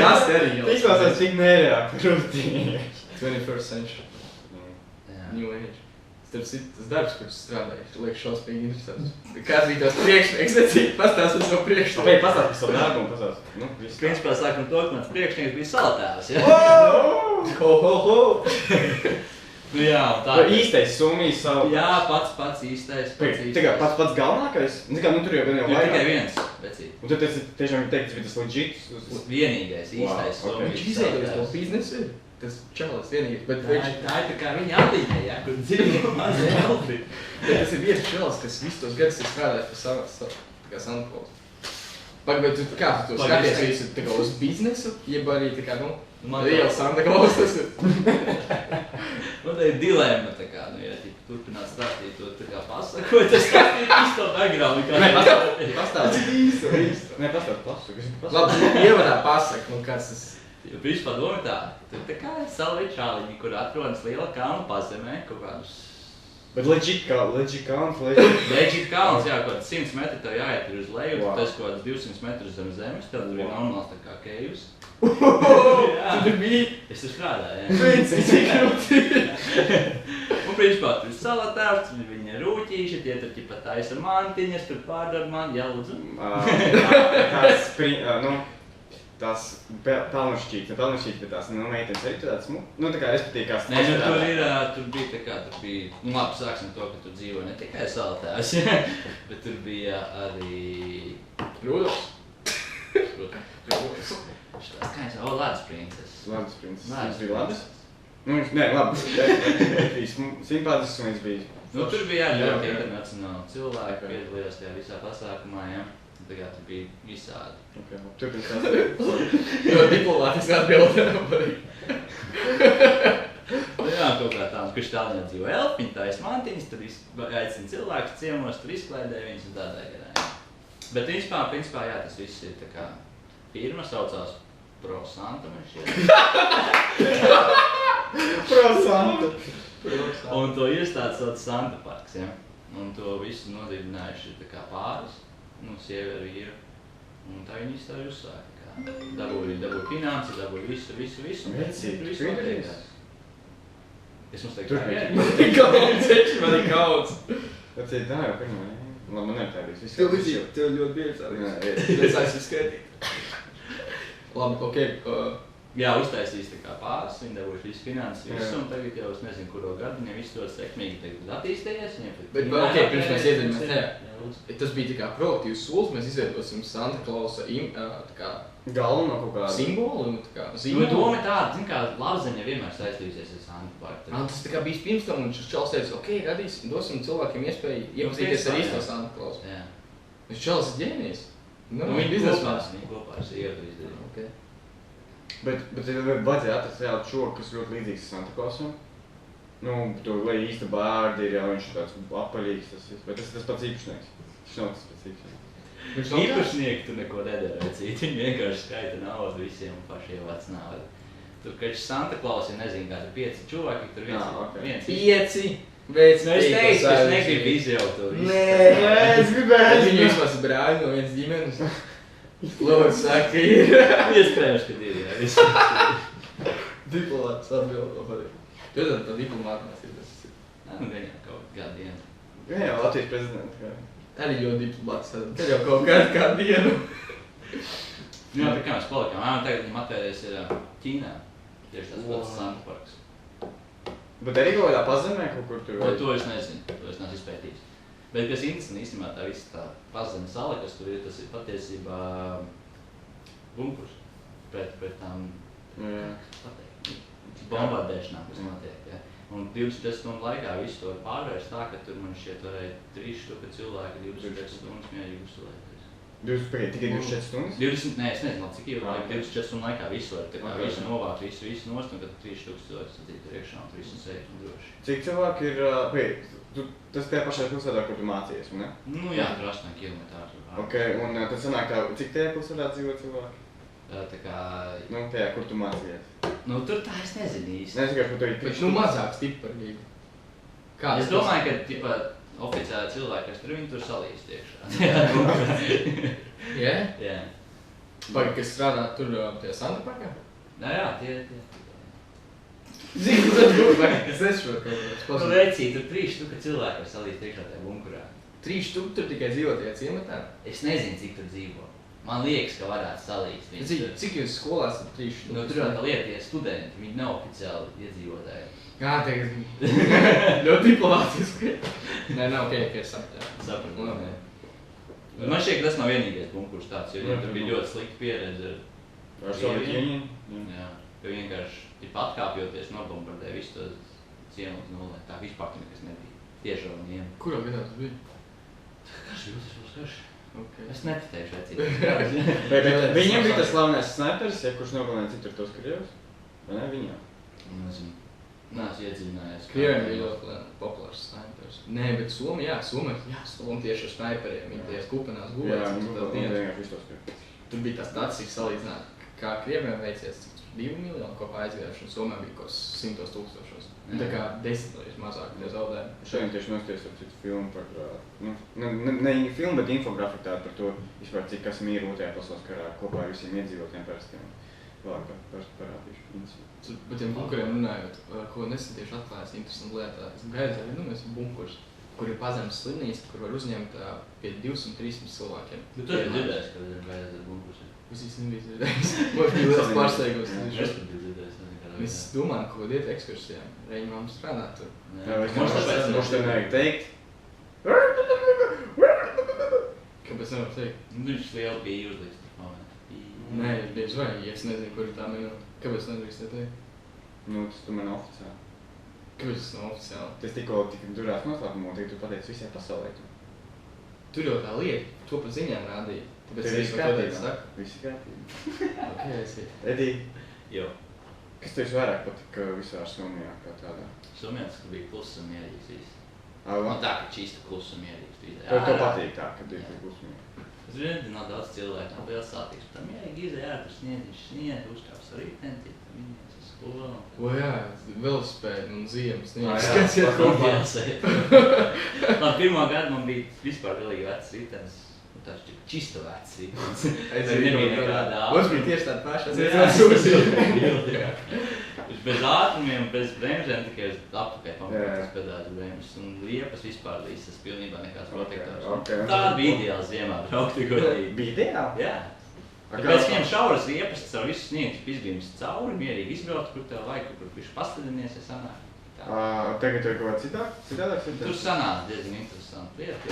Tas arī jau. Izklausās tik nereāli krūtī. 21st century. New age. Starp citu, tas darbs, kurš strādāju, liekas šausmīgi interesants. Kāds bija tās priekšnieks, necīgi pastāst uz savu priekšnieku. Kāpēc pastāst par savu darbu un pastāst? Nu, viss. Principā sākam to, ka mans priekšnieks bija salatēvs, ja? Ho! Nu jā, un tā. Īstais Somijas savu. Jā, pats īstais. Tagad pats galvenākais? Nu, kā, nu tur jau gan jau Tur vairāk. tikai viens, vecīt. Un tad tas tiešām ir teikt, tas bija tas legit. Vienīgais, īstais Wow, ok. Viņš izveidojis to biznesu, tas čalis vienīgais, bet Tā ir tā kā viņa atliņa, jā, kur dzīvo mazi elfi. tas ir viens čalis, kas visu tos gadus ir strādājis par savu, tā kā Santa Claus. Bet tu kā tu to skaties visu, tā kā uz biznesu, jeb arī tā kā, reāli Santa Claus tas ir. Man tā ir dilemma, tā kā, ja turpināt stāstīt to tā kā pasakot, tas stāstīt visu to background. Nē, pastāst. Nē, pastāst pasu. Labi, ievadā pasaka, kāds tas. Principā doma ir tā, tur tā kā ir savu čāliņi, kur atrodas liela kalna pazemē, kaut kādus... Bet legit kalns, Legit kalns, jā, kaut kāds 100 metri tev jāiet ir uz leju, Wow. tas kaut kāds 200 metrus zem zemes, tev tur ir normāls tā kā kejus. Tu biji Es tur strādāju, jā. princesi, cik krūti. Un principā tur ir salatēvs, tur ir viņa rūķīši, tie tur ķipa taisa mantiņas, tur pārdod man, jā, lūdzu. Tās pelnušķītas, bet tās meitenes arī tāds, nu tā kā es patīk kā Nē, nu tur bija tā kā, tur bija, nu labi, sāksim to, ka tur dzīvo ne tikai salatēvs, bet tur bija arī... Rudolfs. Rudolfs. Šitās kā jau Ledus princeses. Ledus princeses. Ledus Viņš bija labs? Nu, nē, labi. Viņš bija simpātisks un viņš bija... Nu, tur bija ļoti internacionāli cilvēki, piedalījās tajā visā pasākumā, jā. Tagad tur bija visādi. Turpin stāstīt. Jo diplomātiski atbildē. Jā, kaut kā tām, kurš tālāk dzīvo elfi, viņi taisa mantiņas, tur aicina cilvēkus ciemos, tur izklaidē viņus un tādā garā. Bet principā, jā, tas viss ir tā kā firma saucās Pro Santa, man šķiet. Pro Santa. Un to iestādi sauc Santa Parks, jā. Un to visu nodibinājuši tā kā pāris. Sievi ar vīru, un tā viņi izstāvi uzsāka, kā dabūja finansi, dabūja visu, un Vecīt, visu krīdējies? Es mums Tur tagad Man ir kauds. Tas ir tā jau pirmā, jā. Man nepēdīs visu. Tev ļoti bieži tā. Jā. Es aizsmu skaitīt. Labi, Jā, uztaisīs tā kā pāris, viņi dabūjuši visu finanses, visu, un tagad jau es nezinu, kuro gadu viņiem visu ļoti sekmīgi tagad attīstījies. Bet, pirms mēs iedamies tajā, tas bija tā kā proaktīvs solis, mēs izveidosim Santa Klausa Galveno kaut kādu simbolu un tā kā Nu, doma ir tāda, zin kā, Labzeņa vienmēr saistījusies ar Santa Parku. Tas tā kā bijis pirms tam, un šis čals teica, dosim cilvēkiem iespēju iepazīties ar īsto Santa Klausu. Jā. Šis čals ir ģēnijs. Viņi kopā ar sievu izdarīja. Bet vajadzēja atrast reāli čoku, kas ļoti līdzīgs Santa Klausam. Nu, to, lai īsta bērdi ir, jā, viņš ir tāds apaļīgs, bet tas ir tas pats īpašnieks. Viņš nav tas pats īpašnieks. Īpašnieki tu neko nedara, vecīt, viņi vienkārši skaita naudu visiem un paši jau vec naudu. Tur, kad šis Santa Claus, ja nezinu, kādi 5 cilvēki, tur viens. 5! Veids Nu, es teicu, ka es negribu izjaukt to visu. Nē, es gribētu. Viņi vismaz ir brāļi no vienas ģimenes. Lūdzu, saka, ir. Iespējams, ka ir, jā, viss. Diplomāts atbild to patīk. Tu zināt, tā diplomāta mēs ir tas. Nu, viņam kaut kādu dienu. Jā, Latvijas prezidents. Arī ļoti diplomāts, tad jau kaut kādu dienu. Jā, pie kā mēs palikām? Tagad viņam atvēries ir Ķīnā. Tieši tas pats Santa Parks. Bet arī kaut kādā pazemē kaut kur tur? To es nezinu, to es neesmu izpētījis. Bet kas interesanti, īstenībā tā visa tā pazeme sala, kas tur ir, tas ir patiesībā bunkurs pret tām bombardēšanām, kas notiek. Ja. Un 24 stundu laikā visu to var pārvērst tā, ka tur man šķiet varēja 3 štuka cilvēki 24 stundas mierīgi uzturēties. Tikai 24 stundas? 20, nē, es nezinu, cik ilgi laika, 24 stundu laikā visu var, tā kā visu novākt, visu nost, un tad 3 štukas cilvēks sadīt tur iekšā, un tur visu sēž un droši. Cik cilvēki ir, tas tajā pašā pilsētā, kur tu mācījies, un ne? Nu jā, tur 8 kilometri. Ok, un tad sanāk tā, cik tajā pilsētā dzīvo cilvēki? Tā kā... Nu, tajā, kur tu mācījies? Nu, tur tā es nezinu īsti. Nezinu, ka tur ir 3 Bet, mazāks tipi par Rīgu. Es domāju, ka, tipa, oficiāli cilvēki, kas tur viņi tur salīst iekšā. Jā? Jā. Pagaid, kas strādā tur tajā Santa Parkā? Jā, tie. Zinu, tad domāju, es nešķot kaut kāds. Nu, vecī, tur 3 štuka cilvēki var salīst iekšā tajā bunkurā. 3 štuki tur tikai dzīvo tajā ciematā? Es nezinu, cik tur dzīvo. Man liekas, ka varētu salīst. Cik jūs skolās ir 3 štuki? Nu, tur jau tā lieta, tie studenti, viņi nav oficiāli iedzīvotāji. Jā, tagad ļoti diplomātiski. Nē, nav ok, ka es sapratu. Man šķiet, ka tas nav vienīgais bunkurs tāds, jo viņam tur bija ļoti slikta pieredze ar Sovietiem. Jā, ka vienkārši atkāpjoties nobombardē visu to ciematu nulē. Tā vispār nekas nebija. Tieši ar viņiem. Kurā gadā tas bija? Kas bija tas karš? Okay. Es neticēšu vecīt. Viņiem bija tas slavenais snipers, ja kurš nogalināja citur tos krievus? Vai ne viņam? Nezinu. Nāc iedziļinājies. Krieviem bija ļoti populārs snipers. Nē, bet Somija tieši ar sniperiem. Viņi tajās kupenās gulēs. Tur bija tas tāds, cik salīdzināt, kā Krieviem veicies, cik 2 miljoni kopā aizgājuši, un Somijā bija kaut 100 tūkstošos. Tā kā 10 līdz mazāk tie zaudējumi. Šodien tieši nostājos ar citu filmu par, ne filmu, bet infografiku tādu par to, vispār cik kas mīra otrajā pasaules karā kopā ar visiem iedzīvotiem parastiem. Vēlāk parādīšu. Bet tiem bunkuriem runājot, ko nesen tieši atklājās interesanta lieta, es gaidu arī, mēs ir bunkurs, kur ir pazemes slimnīca, kur var uzņemt pie 200-300 cilvēkiem. Tu tur biji dzirdējis, ka ir gaidāt ar bunkursi? Es īsti nebiju dzirdējis. Man bija liels pārsteigums. Es tur biju dzirdējis. Es domāju, ko iet ekskursijām. Reņi mums strādā tur. Mums te nevajag teikt. Kāpēc nevar teikt? Viņš lielu bija uzliks. Nē, bieži vai, ja es nezinu, kur ir tā minūte. Kāpēc nedrīkst teikt? Nu, tas tu man oficiāli. Kāpēc tas nav oficiāli? Tas tikko durās noslēpumā, un tagad tu pateici visai pasaulē. Tur jau tā lieta, to pat ziņām rādīja. Tāpēc Tev es pateicu, saka. Visi kārtībā. Ok, es ir. Edī, Jo. kas tev vairāk patika visā Somijā kā tādā? Somijā tas bija kluss un mierīgs viss. Man Man tā, ka čista kluss un mierīgs bija. tev patīk tā, kad ir kluss un mierīgs. Es zinu, nav daudz cilvēku, nav liels satiksmes. Tā mierīgi izēja, tur sniedz, uzkāps ar ritenti, viņas uz skolu. O jā, velospēdi un ziemas. Man pirmā gada man bija vispār galīgi vecs ritenis. Tas ir čista vecs ritenis. Es nebija nekādā. Mums bija tieši tāda paša. Bet bez ātrumiem, bez bremzēm, tikai uz apakaļ pamatās pedāļu bremzes un riepas vispār visas pilnībā nekāds protektors. Tā bija ideāli ziemā braukt, godīgi. Bija ideāli? Jā. Tāpēc viņam šauras riepas, tas ar visu sniegu izbrīms cauri, mierīgi izbraukt, kur tev vajag, kur viņš paslidinies, ja sanāk. Tagad ir kaut kā citādāk? Tur sanāk diezgan interesanti lieta.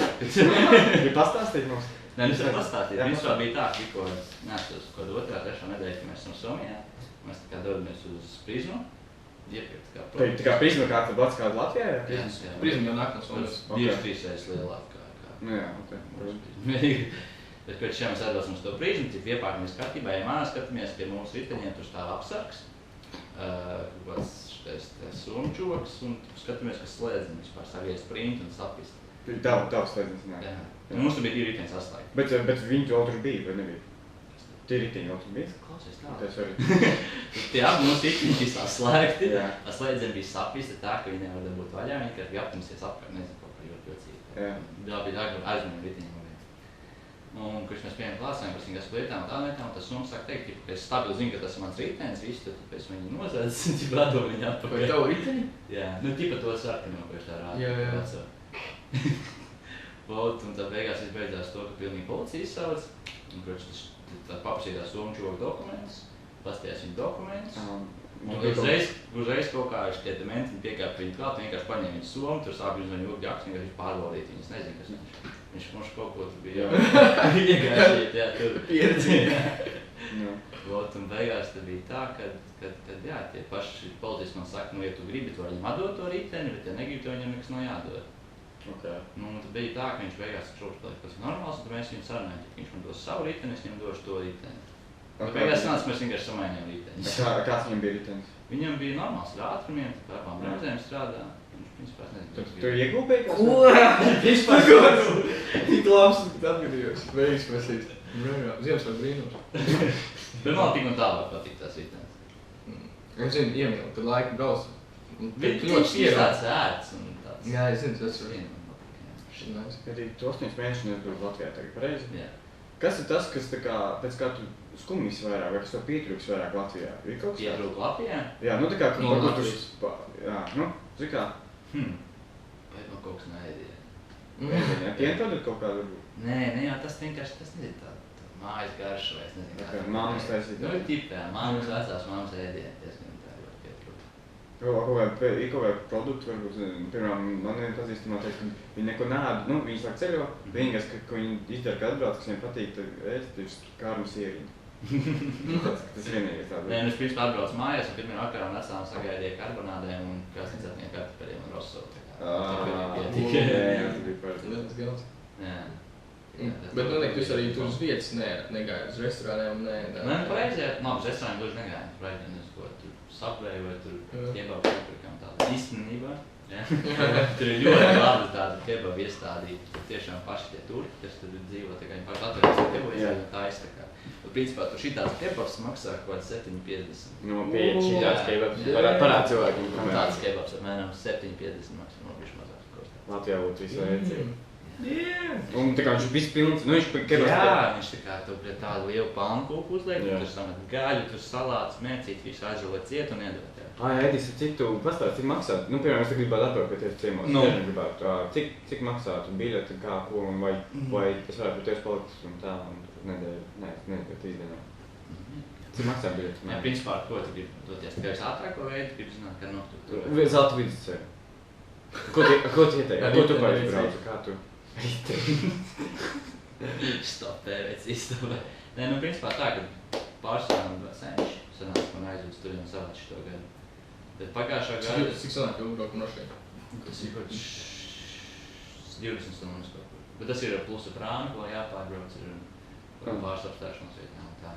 Ja pastāstīt mums? Nē, es varu pastāstīt. Vispār bija tā, ka tikko nesos kaut kādu 2.3. nedēļu, kad mēs esam Somijā. Mēs tā kā dodamies uz Prizmu. Iepirkt kā produktu. Tā kā Prizma kā tad kāda Latvijā? Jā. Prizma jau nāk no Somijas. 2-3 reizes lielāk kā. Jā, ok. Bet pēc šiem mēs atbilstam uz to Prizmu, cik iepākamies kārtībā. Ja mājā skatāmies pie mūsu riteņiem, tur stāv apsargs. Somu čoks un skatāmies, kas slēdzina vispār savies print un sapist. Tavs slēdzins, jā. Mums tur bija 2 riteņi saslēgti. Bet viņi vēl tur bija, vai nebija? Tie riteņi vēl tur bija? Klausies tā. Tie abi mūsu riteņi bija saslēgti. Slēdzini bija sapisti tā, ka viņi nevar dabūt vaļā. Viņi kā aptumsies apkārt, nezinu, kaut kā ļoti jocīgi. Tā bija aizmēr riteņi. Un, kurš mēs pieņem klāsām, kas viņas lietām un tā lietām, un tas mums sāk teikt, ka es stabili zinu, ka tas ir mans ritenis, visu, tad pēc viņi nozēdz, un rādo viņu atpakaļ. Vai tavu riteni? Jā, tipa to sarkano, ko es tā rādu. Jā. Un tad beigās beidzās to, ka pilnīgi policija izsauc, un kurš tad paprasītās somu čoku dokumentus, pastījās viņu dokumentus. Un uzreiz kaut kā šitie dementi piekāpa viņu klāt, vienkārši paņēma viņu somu, tur sāk uz viņu urgi aksu, vienkārši pārbaudīt viņus, nezinu, kas viņš. Viņš mums kaut ko tur bija iegājušiet, jā, tur pieredzīja. Un beigās tad bija tā, kad jā, tie paši policisti man saka, ja tu gribi, tu var viņam atdot to riteni, bet ja negribi, to viņam nekas nav jādod. Tad bija tā, ka viņš beigās šobrīd tas ir normāls, un tad mēs viņu sarunājam, ka viņš man dos savu riteni, es viņam došu to riteni. Beigās sanāca, mēs vienkārši samainījām ritenis. Kāds viņam bija ritenis? Viņam bija normāls ar ātrumiem, tā kā bremzēm strādā. Tu iegūpēji kāds? Ko? Vispār kāds? Tik labs, ka atgadījos. Veiks mesīt. Ziemassvētku brīnums. Bet man tik un tā var patikt tās ritenis. Es zinu, iemīlu, tad laika brauc. Viņš ir tāds ērts un tāds. Jā, es zinu, tas ir viena. Arī tu 8 mēnešus neatbrauc Latvijā tagad, pareizi? Jā. Kas ir tas, kas tā kā, pēc kā tu skumjas vairāk, vai kas tev pietrūks vairāk Latvijā? Ir kaut kas tāds? Pietrūk Latvijā? Jā, tā kā, No Latvijas. Jā, zini kā? Vai man kaut kas neēdīja? Jā, pienprodukti kaut kādu varbūt? Nē, jā, tas vienkārši, tas nezinu tā mājas garša vai es nezinu kā. Māmas taisīt? Tipā, māmas vecās māmas ēdīja, diezgan tā ļoti pietrūk. Ir kaut kādi produkti, varbūt, piemēram, man viena pazīstamā teikt, ka viņi neko neēd, viņi sāk ceļo, vienīgais, ko viņi izdara, kad atbrauc, kas viņiem patīk, tad ēst, ir kārnu sieriņu. Tas vienīgais tāds. Nē, es principā atbraucu mājās un pirmajā vakarā vecām sagaidīja karbonādēm un krāsnīcētiem kartupeļiem un rosovu. Tas bija parasti. Jā. Bet noteikti jūs arī tur uz vietas negājat, uz restorāniem Nē, pareiziet, uz restorāniem gluži negājam, pareiziet, ko tur Subway vai tur kebabu iepirkam tādu īstenībā. Tur ir ļoti labi tādi kebabu iestādīti, tur tiešām paši tie turki, kas tur dzīvo, tā kā viņi paši atveras kebabu iestādīt taisa tā kā. Principā tur šitāds kebabs maksā kaut kāds 7,50. Pieeja šitāds kebabs, parād cilvēkiem. Tāds kebabs apmēram 7,50 maksā, bišķi mazāk kostā. Latvijā būtu visu vajadzīgi. Un tā kā viņš ir viss pilns, viņš kebabs. Jā, viņš tā kā tu pret tādu lielu pankūku uzliek, tur samet gaļu, tur salātus, mērcīt, visu aizrolēt ciet un iedot. Edis, citu pastāst, cik maksā? Piemēram, es te gribētu atbraukties ciemos. Cik maksātu biļeti, kā, ko, un vai es varētu pēc palikt un tā, un nedēļu izdienā. Cik maksā biļeti? Jā, principā, ar ko tu gribi doties? Tikai ātrāko veidu, gribi zināt, kā nokļūt? Zelta vidusceļu. Ko tu ieteiksi? Ko tu parasti brauci? Kā tu? Stopē, vēc izstopē. Nē, principā tā, ka pārsvarām senči sanāca man aizūst tur un savāc šito gadu. Bet pagājušā gada... Cik sanāk jau uzbrauku no šeit? Tas ir kaut 20 stundas kaut kur. Bet tas ir ar plusu prāmi, ko jāpārbrauc ir pāris apstāšanos vietā un tā.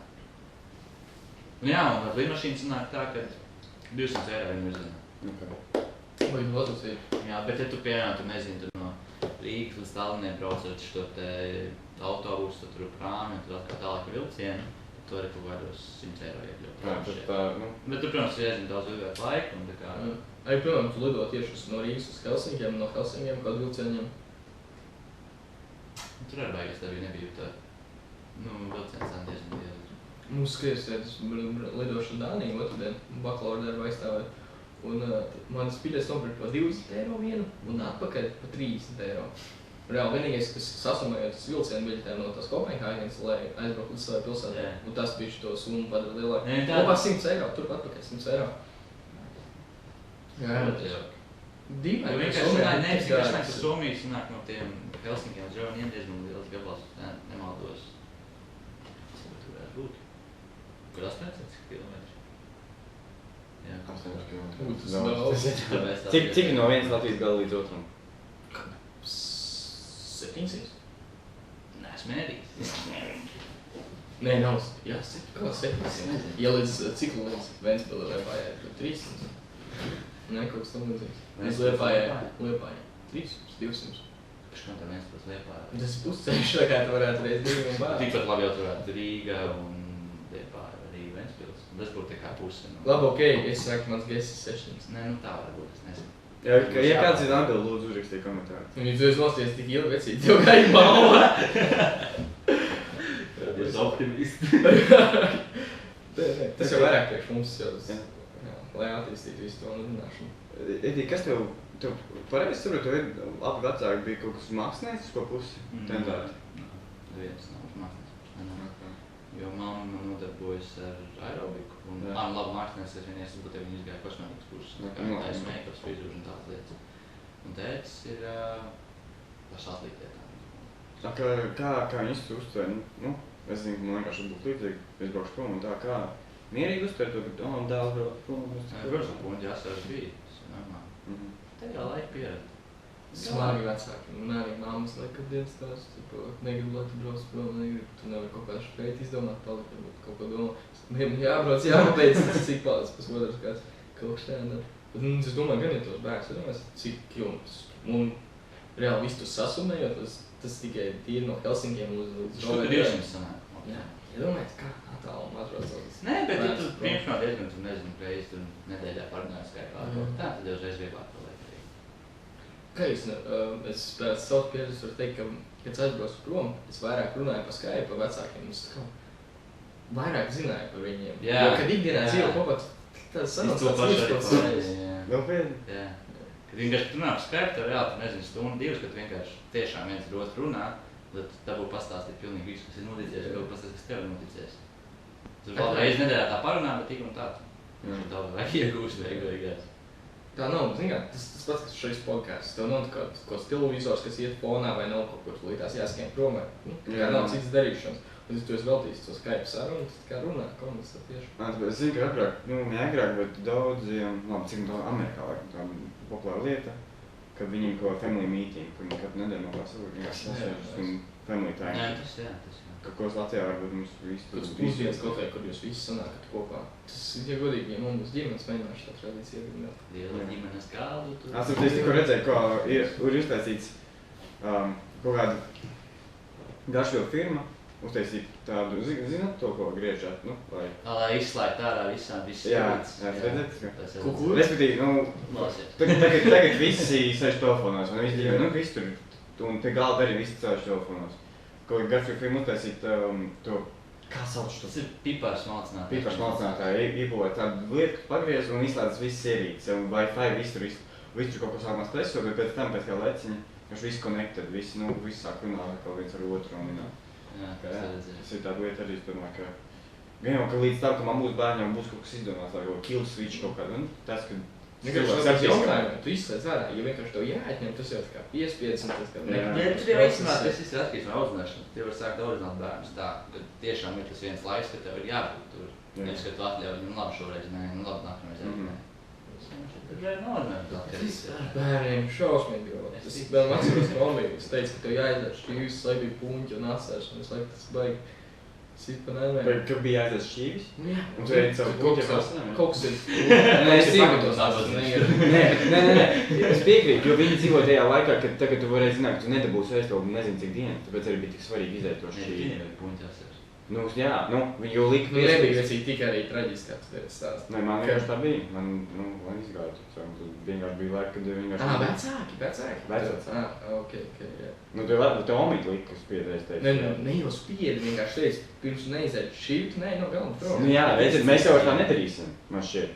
Jā, un ar lidmašīnu sanāk tā, ka 200 eiro viņu uzzina. Vai vazas ir? Jā, bet ja tu piemēram, tu nezini, tu no Rīgas līdz Tallinai braucot šo te autobusu, tur prāmi, un tur atkal tālāk vilcienu. Tu arī kaut kādos 100 eiro iekļaut. Bet tu, protams, iezini daudz ilgāk laika un tā kā... Arī, protams, tu lido tieši no Rīgas uz Helsinkiem, no Helsinkiem kādu vilcieniem. Tur arī baigās tā bija nebija tā... vilciens tā diezgan liela. Mums skriesētas lidošu Dāniju otrdien, bakalaura darbu aizstāvēt. Un manas biļetes nopirka par 20 eiro vienu un atpakaļ par 30 eiro. Reāli vienīgais, kas sasumējot vilcienu biļetēm no tās Kopenhāgenes, lai aizbraukt līdz savai pilsētai. Un tas bišķi to summu padara lielāku. Kopā 100 eiro, turp atpakaļ 100 eiro. Jā. Dīvaini, ka Somijā Somijas nāk no tiem Helsinkiem uz Žauniem diezgan liels gabals, nemaldos. Cik tur varētu būt? Kur 800 kilometri? Jā. 800 kilometri. Tas daudz. Cik no vienas Latvijas gala līdz otram? 700? Nē, es mērījis. Nē, nav. Jā, 700. Ja līdz ciklu līdz Ventspilī Liepājai, tur 300. Nē, kaut kas tam līdzīgs. Līdz Liepājai. 300, 200. Pēc kā tam Ventspils Liepājai? Tas ir pusceļš, tā kā tu varētu reiz divi un bār. Tikpat labi jau tur varētu Rīga un Liepāja, arī Ventspils. Tas būtu tā kā puse. Labi, okei, es saku, mans gaiss ir 600. Nē, nu tā var būt, es nezinu. Ja kāds ir atbild, lūdzu uzrakstīja komentāru. Un ja tu esi nosties tik ilgi vecīt, tev gaļi balva. Tas optimists. Tas jau vairāk priekš mums jau, lai attīstītu visu to nodināšanu. Edī, kas tev pareizi saprotu, abi vecāki bija kaut kas māksliniecisko pusi? Tendēti? Viens nav māksliniecisko. Jo mamma nodarbojas ar aerobiku un labi mākslinieks, es vien iesabot, ja viņi izgāja kosmētikas kursus, tā ir make-ups, frizūras un tādas lietas. Un tētis ir par satelītlietām. Kā viņi uztver? Nu, es zinu, ka man vienkārši būtu līdzīgi, es braukšu prom un tā kā mierīgi uztver to, ka dēls brauc prom. Protams, puņi jāsars bija, tas ir normāli. Te jau laika pieredze. Smagi vecāki, un arī mammas laika dienas tās, negribu, lai tu brauc prom, negribu, tu nevari kaut kādu špēt izdomāt, palikt, varbūt kaut ko domā. Jābrauc, jāpabeidz, tas cik palicis, pusotrs kāds kaut šķēnā. Bet es domāju, gan ir tos bērns, domāju, cik kilometrus. Un reāli visu tu sasumējot, tas tikai tīri no Helsinkiem uz Roveriem. Šur 200 sanāk. Jā, iedomājies, kā attālumu atbraucot. Nē, bet ja tu pirms no diezgan, tu nezinu, reizi tur nedēļā parunāju Skype, tā tad jau reiz vieglāk paliek. Kā es pēc savas pieredzes varu teikt, ka, kad es aizbraucu prom, es vairāk runāju pa Skype par vecākiem, es tā kā vairāk zināju par viņiem. Jā. Jo, kad ikdienā dzīvo kopā, tāds sanos tāds līdzkots. Vēl pēdi? Jā. Kad vienkārši runā par Skype, tev reāli, tu nezinu, stundu, divas, kad vienkārši tiešām viens ar otru runā, tad tā būtu pastāstīt pilnīgi visu, kas ir noticies, kaut pastāstīt, kas tev ir noticies. Tu vēl reizi nedēļā tā parunā, bet tik un tā. Tā vajag iegūst beigās. Tā nav, zin kā, tas pats, kas šeit podcasts. Tev nav kaut kāds televizors, kas iet fonā vai nav kaut kur līdās jāskiem prom vai, kā nav citas darīšanas. Un ja tu esi veltījis to Skype sarunu, tad kā runā, komunicēt tieši. Es zinu, ka agrāk, neagrāk, bet daudziem, labi, cik tā Amerikā laikam tā populāra lieta, kad viņiem kaut family meeting, kur viņi katru nedēļu nokās vienkārši un family time. Jā, tas jā. Kaut ko Latvijā varbūt mums visu... Kāds pusdienas kaut vai, kur jūs visi sanākat kopā. Tas, ja godīgi, ja mums ģimenes mēģināšu tā tradīcija iegādāt. Liela ģimenes kādu tur. Es tikko redzēju, ko ir uztaisīts kaut kāda garšvielu firma, uztaisīt tādu, zināt to, ko griežāt, nu, vai... Lai izslēgt ārā visām, visas jā, redzēt, ka... Kukur? Respektīvi, tagad visi sēž telefonos, un visi ģimeni, visi tur, un pie galda arī visi sēž telefonos. Kaut kā garšvielu firma uztaisīt to, kā sauc to? Tas ir pipārs malcinātājs. Pipārs malcinātāji iebūvēt tādu lietu, kas pagriez un izslēdz visas ierīces, un Wi-Fi visu tur kaut ko sākumā stresot, bet pēc tam, pēc kā leciņa, viņš visu connected, visi sāk runāt kaut viens ar otru un Jā, tas ir tāda lieta arī, es domāju, ka gan jau, ka līdz tam, ka man būs bērņiem būs kaut kas izdomāts, lai kaut kill switch kaut kādu, un tas, ka vienkārši tas jautājumu, tu izslēdz ārā, ja vienkārši tev jāatņem, tas jau tā kā piespiedz un tas kā tas jau īstenībā, tas ir atkarīgs no audzināšanas. Tie var sākt audzināt bērnus tā, ka tiešām ir tas viens laiks, ka tev ir jābūt tur. Nevis, ka tu atļauj viņam labi šoreiz, nē, labi nākamreiz arī. Tas ir nozīmēt. Bērniem šausmīgi jau. Es vēl atceros no Omīgas, teicu, ka tev jāizdara šķīvis, lai bija puņķi un atsēš, un es laiku tas baigi. Sit pa nēmēm. Bet, ka bija jāizdara šķīvis? Jā. Un tu ēdi savu puņķi prasnēm? Kaut kas ir. Nē, es dzīvoju tos atsēs. Nē. Es piekrītu, jo viņi dzīvo tajā laikā, kad tagad tu varēji zināt, ka tu nedabūsi ēst vēl nezinu cik dienu, tāpēc arī bija tik svarīgi izdēt to šķīvi. Viņiem ir puņķi atsēs. Nu, jā, jo lika Nu, nebija vecīgi tikai arī traģiski, kā tu stāst. Nē, man vienkārši tā bija. Man izgāja. Vienkārši bija laika, kad vienkārši... Vecāki. Ok, jā. Nu, tev omīt lika spiedreiz teikt. Ne jau spiedi, vienkārši teici, pirms neizēt šīt, nē, no galva prom. Nu jā, redziet, mēs jau tā nedarīsim, man šķiet.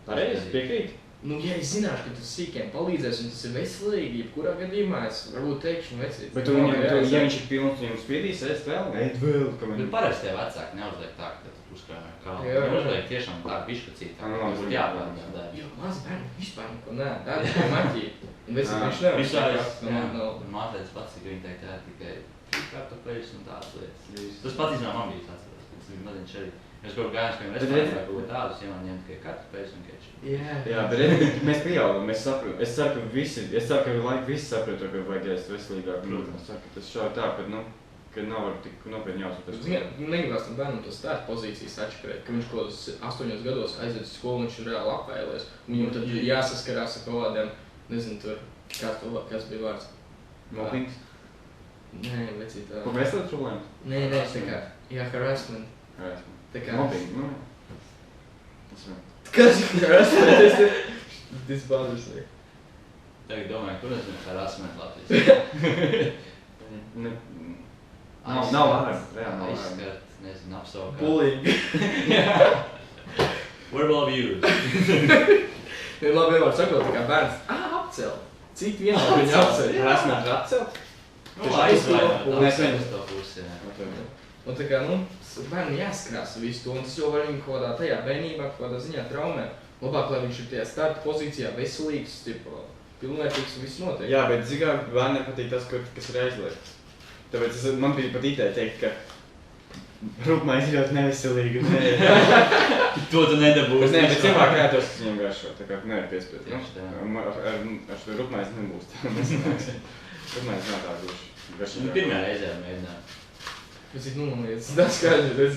Pareizi, piekrīt? Nu, ja es zināšu, ka tu sīkiem palīdzēs un tas ir veselīgi, jebkurā gadījumā es varbūt teikšu vecīt. Bet ja viņš ir pilns, viņam spiedīs, ēst vēl? Ēd vēl, ka Bet parasti tie vecāki neuzliek tā, ka tu uzkrāmē kālu. Viņi uzliek tiešām tā biškacītā, ka būtu jāpārdā. Jo, maz bērni vispār neko nē, tā ir tikai maķīti. Un vecīt viņš nevar. Māteicis pats, ka viņi teikt, jā, tikai kartupeļus un tādas lietas. Tas pats īstenībā man bija tāds, tas bija maziņš arī. Es kaut gājums, ka viņi restorānā kaut tādus, ja man ņem tikai kartupeļus un keču. Jā, bet mēs pieaugam, mēs saprotam. Es ceru, ka laika visi saprot, ka vajag ēst veselīgāk. Es ceru, ka tas šādi tā, ka nav var tik nopietni jāuzsver. Negribās tam bērnam to stāst pozīcijas atšķirēt, ka viņš kaut 8 gados aiziet uz skolu, viņš ir reāli apvēlies. Viņam tad jāsaskarās ar kaut kādiem, nezinu, tur, kas bija vārds? Mobbings? Nē, vecīt tā. Ko veselības problēmas? Nē, tā kā, jā, harassment. Tā kā... Mobbing, nu. Tas vēl. Kas ir harassment? This bothers me. Tagad domāju, kur es zinu harassment Latvijas? Nav varam, reāli nav varam. Aizskart, nezinu, apsaukāt. Bullying. We're all viewers. Labi, var sakot, tā kā bērns, apcelt. Cik vienmēr viņu apcelt? Harassment ir atcelt? Aizvainot to pusi, jā. Un tā kā, bērni jāskrās visu to, un tas jau var viņu kaut kādā tajā bērnībā, kaut kādā ziņā traumē. Labāk, lai viņš ir tajā starta pozīcijā, veselīgs, pilnvērtīgs un viss notiek. Jā, bet zigā bērniem patīk tas, kas ir aizliegts. Tāpēc man bija pat ideja teikt, ka rupmaize ir ļoti neveselīga. To tu nedabūsi. Nē, bet cilvēki ētos, kas viņam garšo, tā kā nevar piespiet. Ar šo rupmaizi nebūs tā, nesanāks. Rupmaizi nav tā gluži. Pirmajā reizē mēģināt. Es nomaies, tas skaidrs, es...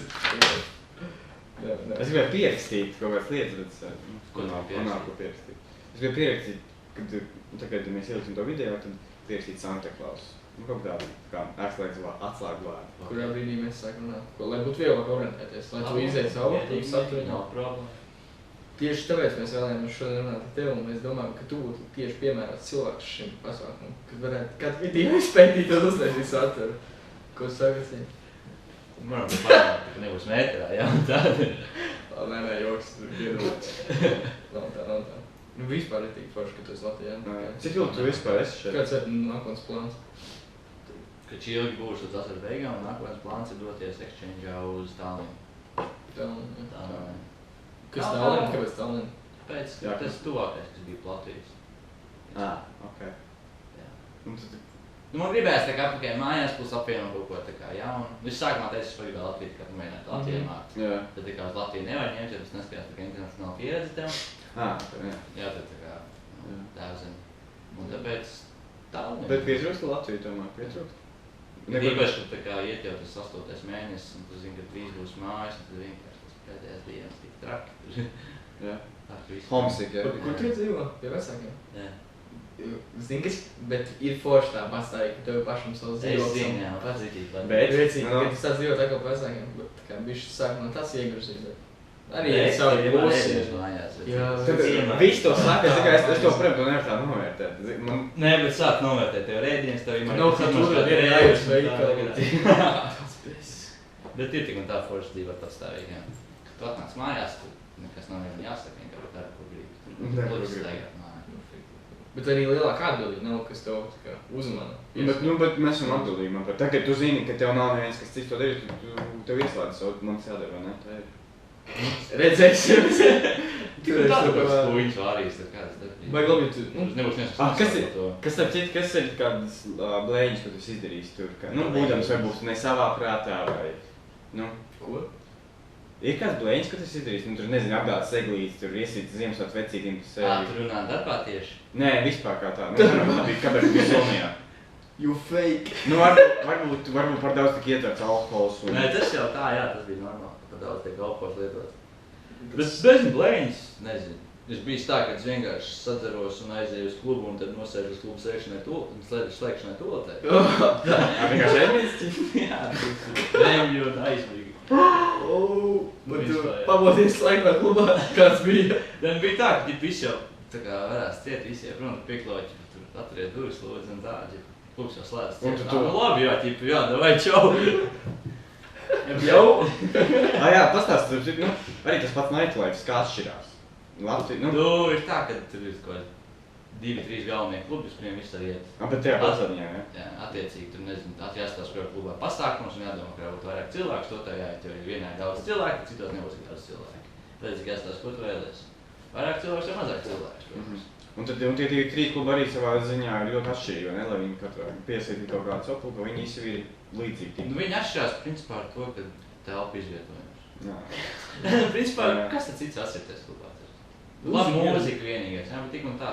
Es gribēju pierakstīt kaut kādas lietas, bet Ko nav ko pierakstīt. Es gribēju pierakstīt, kad mēs ieliksim to video, tad pierakstīt Santa Claus. Kaut tādu kā atslēgu vārdu. Kurā brīdī mēs sākam runāt, lai būtu vieglāk orientēties, lai tu iziet savu saturu. Nav problēma. Tieši tāpēc mēs vēlējāmies šodien runāt ar tevi, un mēs domājam, ka tu būtu tieši piemērots cilvēks šim pasākumam, kad varētu katru video izpētīt un uztaisīt saturu. Ko sagasim? Man varbūt pārāk, ka nebūs metrā, jā, un tāda. Nē, joks, tur iedodas. Nav tā. Nu, vispār ir tik forši, ka tu esi Latvijā. Cik ilgi tu vispār esi šeit? Kāds ir nākotnes plāns? Kad ilgi būšu līdz vasaras beigām, un nākamais plāns ir doties exchange'ā uz Tallinu. Tallinu. Kas Tallinu? Kāpēc Tallinu? Pēc, tas tuvākais, kas bija Latvijas. Ok. Jā. Man gribējās tā kā apakaļ mājās, plus apvienot kaut ko tā kā jaunu. Es sākumā teicu, es pagribēju Latviju, kā mēģināt Latviju mākt. Tad tā kā uz Latviju nevar ņemt, ja tas neskatās tā kā internacionāla pieredze tev. Jā, tad tā kā tēvzem. Un tāpēc Tallinu. Bet pietrūkst Latviju tomēr, pietrūkst? Īpaši, ka tā kā iet jau tas 8. mēnesis, un tu zini, ka drīz būs mājas, un tad vienkārši tas pēdējās dienas tik traki. Jā. Homesick, jā. Kur tu dzīvo? Pie vecākiem? Jā. Zini, kas, bet ir forši tā pastāvīgi, ka tev pašam savs dzīvo. Es zinu, jā, pats ir Bet redzīgi, ka tu sāc dzīvot atkal pie vecākiem, bet tā kā bišķi sākumā tas iegruzīt, bet arī ir savi plusi. Jā, viss to saka, es to protams, to nevar tā novērtēt. Nē, bet sāk novērtēt tev rēdienas, tev ir nav kā tur ir jāies veikali. Bet ir tik un tā forši dzīvot pastāvīgi, jā. Kad tu atnāc mājās, tu nekas nav nevienam jāsaka, vienkārši dara, ko gribi. Lūdzu staigāt mājā. Bet arī lielāka atbildība nav, kas tev uzmana. Bet mēs esam atbildīgi par tā, ka tu zini, ka tev nav neviens, kas cits to darīs, tev ieslēdz savu, man tas jādara, vai ne? Tā ir. Redzēsim. Tur ir tādu pēc puiņas vārīs, tad kādas darbības. Vai labi, tu... Tur nebūs viens, Kas ir kādas blēņas, ko tu izdarīsi tur? Būdams varbūt ne savā prātā vai... Ko? Ir kāds blēņas, ko tu izdarīsi? Tur, nezinu, apgādes eglītes, tur iesīt Ziemassvētku vecītīm pa sevi. Tur runāt darbā tieši? Nē, vispār kā tā. Kāpēc bija Somijā? You fake! Varbūt par daudz tik ietverts alkohols un... Nē, tas jau tā, jā, tas bija normāli. Par daudz tiek alkohols lietots. Bet bez blēņas, nezinu. Es bijis tā, ka es vienkārši sadzeros un aizēju uz klubu un tad nosēžu uz klubu slēgšanai toaletē. Vienkārši ēdīs? Jā, remju un aizmīgi. Bet tu pamodies slēgumā klubā, kāds bija? Tad bija tā, ka visi jau tā kā varās ciet, visi jau protams piekloķi, tur atriet durvis lūdzu un tā, klubs jau slēdz. Labi, jā, davai, čau! Jau? Jā, pastāst, arī tas pats nightlife, kā atšķirās. Ir tā, ka tur ir kaut 2-3 galvenie klubi, uz kuriem viss arī iet. Bet tajā pilsētiņā, jā? Jā, attiecīgi, tur nezinu, jāstāsta, kurā klubā pasākums un jādomā, kurā būtu vairāk cilvēku, to tā jāiet, jo vienā ir daudz cilvēku, citos nebūs daudz cilvēku. Tad jāstāsta, ko tu vēlies. Vairāk cilvēks vai mazāk cilvēks, protams. Un tie 3 klubi arī savā ziņā ir ļoti atšķirīgi, vai ne? Lai viņi katrā piesaitītu kaut kādu savu, ka viņi visi ir līdzīgi. Viņi atšķirās principā ar to, ka telpa izvietojums. Principā, kas tad cits atsieties klubā? Labi mūzika vienīgais, jā, bet tik un tā.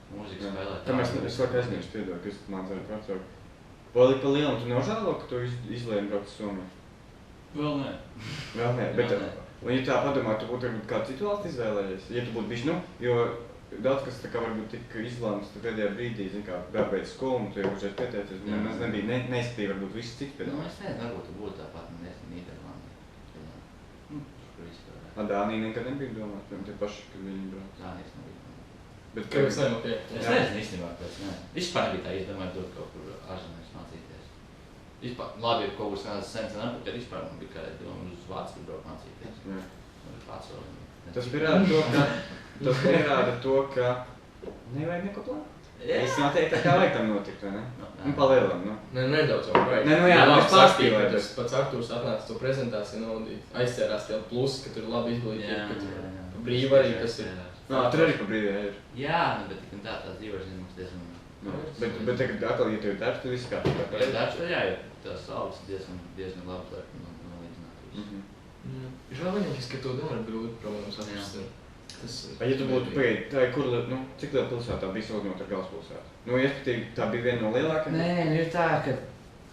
Mūzika spēlē. Es varu aizmirst, piedod, ka es man ceru pārtraukt. Paliek pa lielam, tu nežēlo, ka tu izlēmi braukt uz Somiju? Vēl nē. Vēl nē, bet, un ja tā padomā, tu būtu kādu citu valsti izvēlējies? Ja tu būtu bijis, jo daudz kas tā kā varbūt tika izlēmts pēdējā brīdī, zin kā, beidz skolu, un tu jau uzreiz pieteicies, un mēs nebija, neizskatīja varbūt visu citu piedāvāt. Es nezinu, varbūt tu būtu tāpat, Nīderlanda. Dānija nekad nebija domāt, tie paši, kad viņi brauc. Dānijas nebija domāt. Bet kā jūs nevam, Es nezinu īstenībā, kāpēc ne. Vispār nebija tā izdomāt dot kaut kur ārzemēs mācīties. Vispār, labi, ir kaut kas kāds sens un atpakaļ, vispār man bija kādā doma uz Vāciju braukt mācīties. Tas pierāda to, ka nevajag neko plānot. Es noteikti kā vajag tam notikt, vai ne? Palielam, Nedaudz jau vajag. Jā, es pārspīlēju. Tas pats Artūrs atnāca to prezentāciju un aizcērās tie plusi, ka tur ir labi izglītība, ka tur brīva arī tas ir. Tur arī pa brīvē ir. Jā, bet tik un tā tās dzīvošanas mums diezgan. Bet tagad atkal, ja tev ir darbs, tad viss kā tā pareizi. Darbs, tad jā, jo tās algas diezgan labi liek nolīdzināt visu. Ir vēl vienīgais, ka to nevar grūti, protams, atrast. Ja tu būtu pagaidi, tā ir cik liela pilsētā bija salīdzinot ar galvaspilsētu? Respektīvi, tā bija viena no lielākajām? Nē, ir tā, ka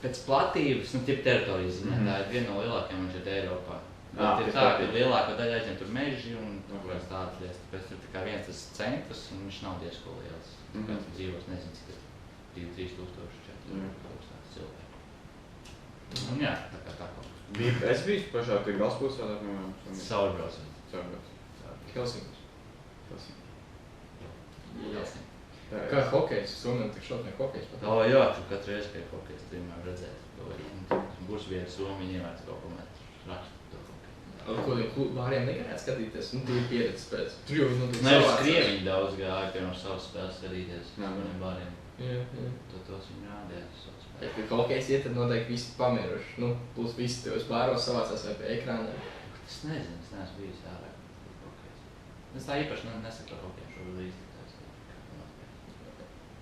pēc platības, tipa teritorijas ziņā, tā ir viena no lielākajām šeit Eiropā. Bet ir tā, ka lielāko daļu aizņem tur meži un kāds tādas lietas. Tāpēc tur kā viens tas centrs un viņš nav diezko liels. Tāpēc tur dzīvos, nezinu, cik tas 2-3 tūkstoši, 4 tūkstoši cilvēku. Un jā, tā kā tā kaut kas. Es biju pašā tie galvaspilsētā, Saurbraucot. Helsinkos. Helsinki. Kā hokejs, Somijam tik šautnie hokejs pat. Jā, tur katru reizi pie hokejs, tu vienmēr redzēt. Būs vieta Somija ņēmēt kaut ko metru rakstu to hokeju. Ko tiem vāriem negarētu skatīties, tu ir pieredze pēc. Tur jau viņi Nē, uz Krieviņu daudz gāja, piemēram, savas spēles skatīties uz maniem vāriem. Jā. Tos viņi rādījās savas spēles. Ja, ka hokejs iet, tad noteikti visi pamiruši. Plus visi tev bāros savācās vai pie ekrāniem. Es nezinu, es neesmu bijis ārā. Es tā īpaši nesaku par hokeju šobrīd īsti.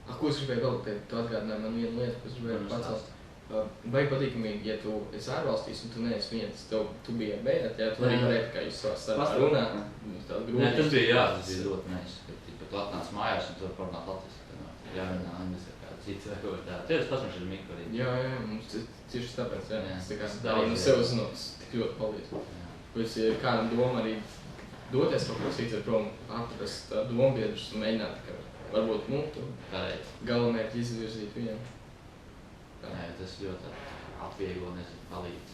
Ko es gribēju vēl teikt? Tu atgādināji man vienu lietu, ko es gribēju pacelt. Vai patīkamīgi, ja tu esi ārvalstīs un tu neesi viens, tu biji ar bērnēt, ja tu arī varēji kā jūs savā starpā runāt. Nē, tas bija ļoti nice, kad tu atnāc mājās un tu var parunāt latviski. Jārunā angliski kā cits vai kaut tā. Tev tas pats man šeit Miko arī. Jā, mums tieši tāpēc, jā. Tas tā kā arī no sev zinot, tik ļoti palīdz. Pēc kādam doma arī doties kaut ko citu, prom atrast dombiedrus un mēģināt, ka varbūt, tu galamērķi izvirzīt vienu. Jā, tas ļoti atvieglo, nezinu, palīdz.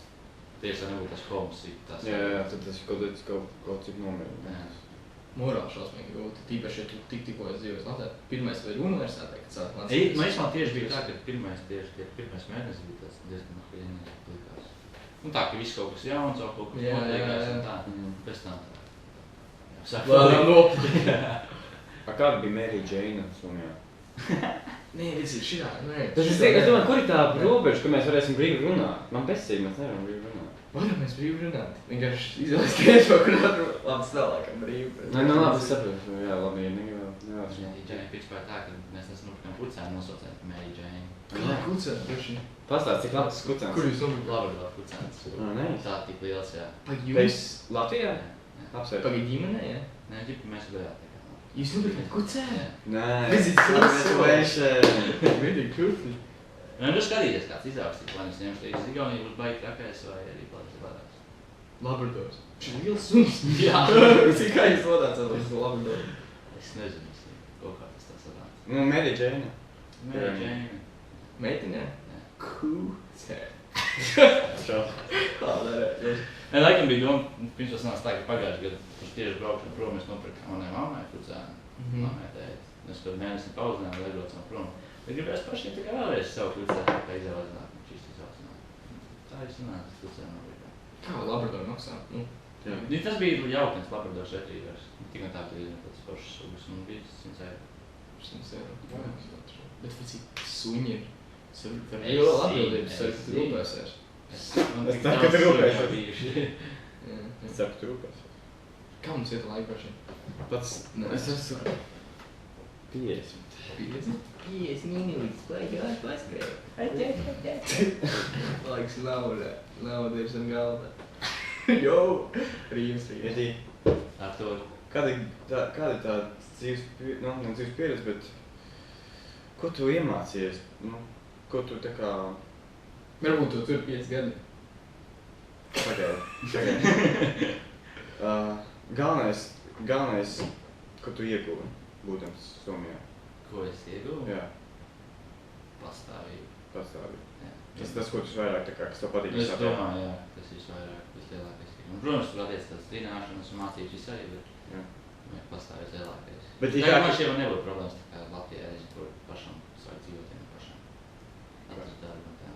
Tieši tā nebūtu tas homus. Jā, tad tas ir kaut cik nomierināts. Morāli šausmīgi grūti, tīpaši, ja tu tikko esi dzīvojis Latvijā. Pirmais vai ir universitātē, kad sāk mācīties? Man tieši bija tā, ka pirmais mēnesis bija tas diezgan hieņas likās. Tā, ka viss kaut kas jauns, kaut kas notiekās un tā. Pēc tam tā. Lēnām nopļi. Kāda bija Mary Jane Somijā? Nē, visi ir šitā, nē. Es domāju, kur ir tā robeža, ka mēs varēsim brīvi runāt? Man besīgi, mēs nevaram brīvi runāt. Varam mēs brīvi runāt. Vienkārši izvēlēs tiešo, kur labi stāvākam brīvi. Nē, labi, es saprotu. Jā, labi, ja nevēlas. Mary Jane principā tā, ka mēs nesam nopirkam kucēnu nosaucēt Mary Jane. Kā kucēnu, droši? Pastāst, cik labs kucēns? Kur jūs nopirkat? Labrador kucēns. Nē. Tā tik liels, jā. Pag jūs? Latvijā? Apsveic. Pagaid ģimenē, jā? Nē, ģipa mēs gājāt. Jūs nopirkat kucēnu? Nē. Visit congratulations. Really krūti. Nu skatīties kāds izaugs, tik lai mēs ņemšu, Igaunija būs baigi trakais vai arī palīdz varās. Labradors. Šis ir liels suns. Jā. Cik kā jūs lodāt uz Labradoru? Es nezinu, kaut kā tas tā sanāca. Nu, Mary Jane. Mary Jane. Meitiņā? Jā. Kūcē. Čau. Man laikam bija doma, pirms tas nāc tā, ka pagājuši gadu, kurš tieši braukšanu prom, mēs nopirkām manai mammai kucēnu. Mammai teica. Mēs kaut mēnesi pauzinājām, lai braucam prom. Bet gribējās pašiem tā kā vēlreiz savu kucēnu, kā izvēlēzināt, viņš īsti izvēlēzināt. Tā ir sanāca, tas kucēnu obligā. Kā Labradoru maksā? Tas bija jaukins Labradors retrīvers. Tikai tā, ka ir tāds foršs sugas un bija 100 eiro. 100 eiro. Bet cik suņi ir? Jo atbildības ar tu rūpēsies. Es tā, ka tu rūpēsies. Es ceru, ka tu rūpēsies. Kā mums iet laika paši? Pats, es esmu 50. 50? 50 minūtes, laikās paskrēju. Laiks nauda ir zem galda. Jo! Rīms. Edī, Artur. kāda ir tā dzīves pieredze, bet ko tu iemācījies? Ko tu tā kā... Varbūt tu tur 5 gadi. Pagaidi. Galvenais, ko tu ieguvi, būtams Somijā? Ko es ieguvu? Jā, Pastāvību. pastāvīgi. Jā. Tas, ko tu vairāk tā kā, kas tev patīk. Es domāju, jā, tas visvairāk, vislielākais. Un, protams, tur attiec tāds zināšanas un mācības viss arī, bet Jā. pastāvīgi lielākais. Bet Tā ir kā tā, man ka... šiem nebūt problēmas, tā kā Latvijā, es tur pašam sāk dzīvotiem pašam. Atrast darbu un tā.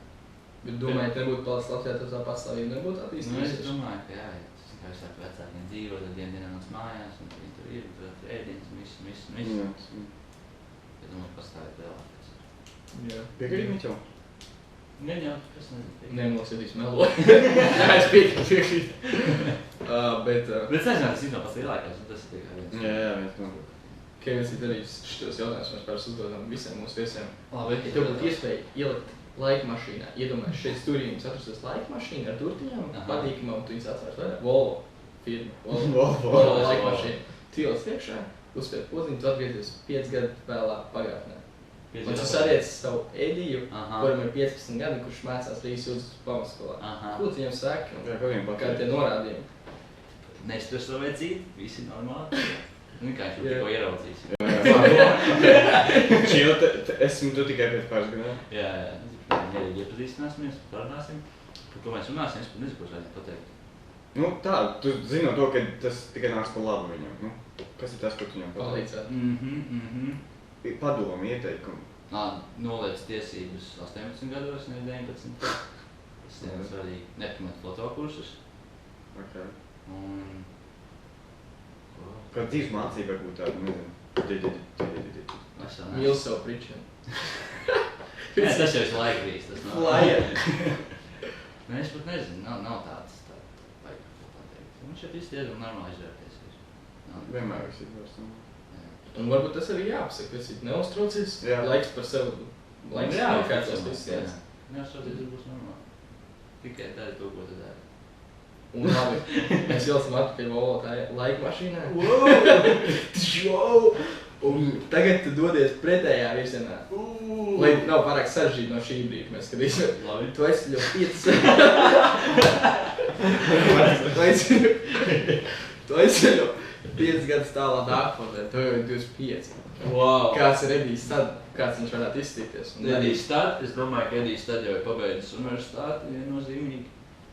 Bet domāju, ka nebūtu palicis Latvijā, tad tā pastāvība nebūtu Nu, attīstījusies. es domāju, ka jā, tas kā es sāku vecākiem dzīvot, tad dienā nāc mājās, un viņi tur ir, tur ēdienas, viss. Es domāju, pastāvīgi lielākais. Jā. Piekrīt Miķo? Gan jau, kas nezinu. Nemulsīdīs melo. Jā, es piekrīt. Bet Bet es nezinu, tas ir no pats lielākais, un tas ir tikai viens. Jā, viens Kevins ir arī šitos jautājumus mēs pāris uzdodam visiem mūsu viesiem. Labi. Ja tev būtu iespēja ielikt laika mašīnā, iedomājies šeit stūrī jums atrastos laika mašīna ar durtiņām, patīkamā, un tu viņas atvērst vairāk. Volvo firma. Volvo laika mašīna. Tu ieliec priekšā, uzspied poziņu, tu atgriezies 5 gadu vēlāk pagātnē. Un tu sadiec savu Ediju, kuram ir 15 gadi, kurš mācās Rīgas jūtas pamatskolā. Ko tu viņam saki? Jā, ko viņam patīk? Kādi tie norādījumi? Nestur savu vecīti, visi normāli. Nu, kā viņš jau tikko ieraudzīs. Čil, esmu tu tikai pēc pāris gadiem. Jā, mierīgi iepazīstināsimies, parunāsim. Par ko mēs runāsim, es pat nezinu, ko šādi pateikt. Nu tā, tu zini to, ka tas tikai nāks par labu viņam. Nu, kas ir tas, ko tu viņam pateic? Palīdzēt. Padomi, ieteikumi. Noliec tiesības 18 gados, ne 19. Tas ir svarīgi. Nepamet fotokursus. Okay. Un... Kā dzīves mācība varbūt tāda, nezinu. Mīl savu pričenu. Nē, tas jau ir laikrīs, tas nav. Nē, es pat nezinu, nav tāds vajag pateikt. Viņš šeit viss diezgan normāli izvērties. Vienmēr viss ir vairs. Un varbūt tas arī jāpasaka, tas ir neuztraucies. Laiks par sevi. Laiks jākārtos viss jāc. Neuztraucies, tas būs normāli. Tikai dari to, ko tu dari. Un labi, mēs ielicam atpakaļ Volvo laika mašīnā. Un tagad tu dodies pretējā virzienā. Lai nav pārāk sarežģīti no šī brīža, mēs skatīsim. Labi. Tu esi jau 5. Tu esi jau 5 gadus tālā nākotnē, tu jau ir 25. Wow. Kāds ir Edijs tad? Kāds viņš varētu izskatīties? Edijs tad, es domāju, ka Edijs tad jau ir pabeidzis universitāti viennozīmīgi.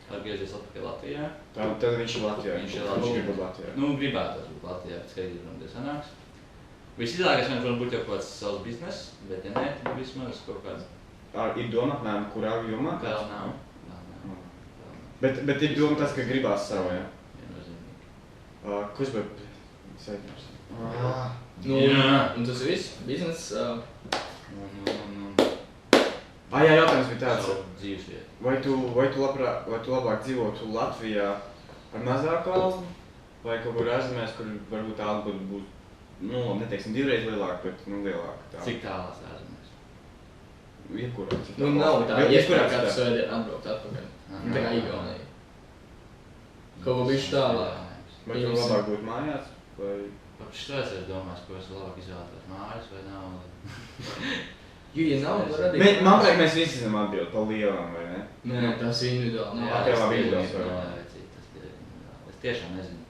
Atgriezies atpakaļ Latvijā. Tad viņš ir Latvijā. Viņš ir Latvijā. Viņš grib būt Latvijā. Nu, gribētu būt Latvijā, pēc skaidrības runāt sanāks. Visizākais man būt jau kaut kāds savs bizness, bet ja ne, tad vismaz kaut kāds. Ir doma apmēram, kurā jomā? Vēl nav. Bet ir doma tas, ka gribās savu, jā? Viennozīmīgi. Kurš bet saiknās? Un tas viss, bizness. Jā, jautājums bija tāds. Savu dzīvesvietu. Vai tu labāk dzīvotu Latvijā ar mazāku algu? Vai kaut kur ārzemēs, kur varbūt alga būs, nu, neteiksim, 2 reizes lielāka, bet, nu, lielāka? Cik tālās ārzemēs? Jebkurā. Nu, nav tā iespēja kādu svētdienu atbraukt atpakaļ. Tā kā Igaunija. Kaut ko bišķi tālāk. Vai tu labāk būt mājās? Vai... Šitās es domāju, ko es labāk izvēlētos mājas vai naudu. Jo, ja nav, var radīt. Man priek, mēs visi zinām atbildi pa lielam, vai ne? Nē, tas ir individuāli. Jā, labi, tas individuāls ir vai? individuāli. tiešām nezinu.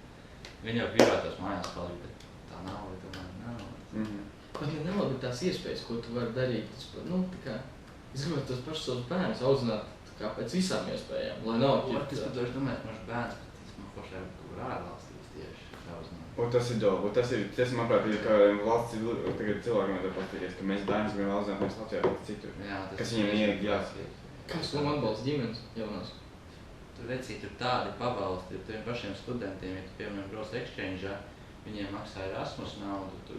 Viņi jau gribētos mājās palikt, bet tā nav, vai tomēr nav. Pat ne nav, bet tās iespējas, ko tu vari darīt, nu, tā kā, es gribētu tos pašus savus bērnus audzināt, tā kā pēc visām iespējām, lai nav ķirt. Es pat domāju, ka mažs bērns, bet tas man foršai kaut kur ārvalstīs tieši audzināt. Un tas ir dobu, tas manuprāt, ir kā valsts tagad cilvēkiem var paskatīties, ka mēs bērnus gribam audzināt, mēs Latvijā kaut citur. Jā, kas viņiem ielikt jāsaka. Kas tu atbalsta ģimenes jaunās? Tur vecīt, tur tādi pabalsti, ir tiem pašiem studentiem, ja tu piemēram brauc exchange'ā, viņiem maksā Erasmus naudu, tur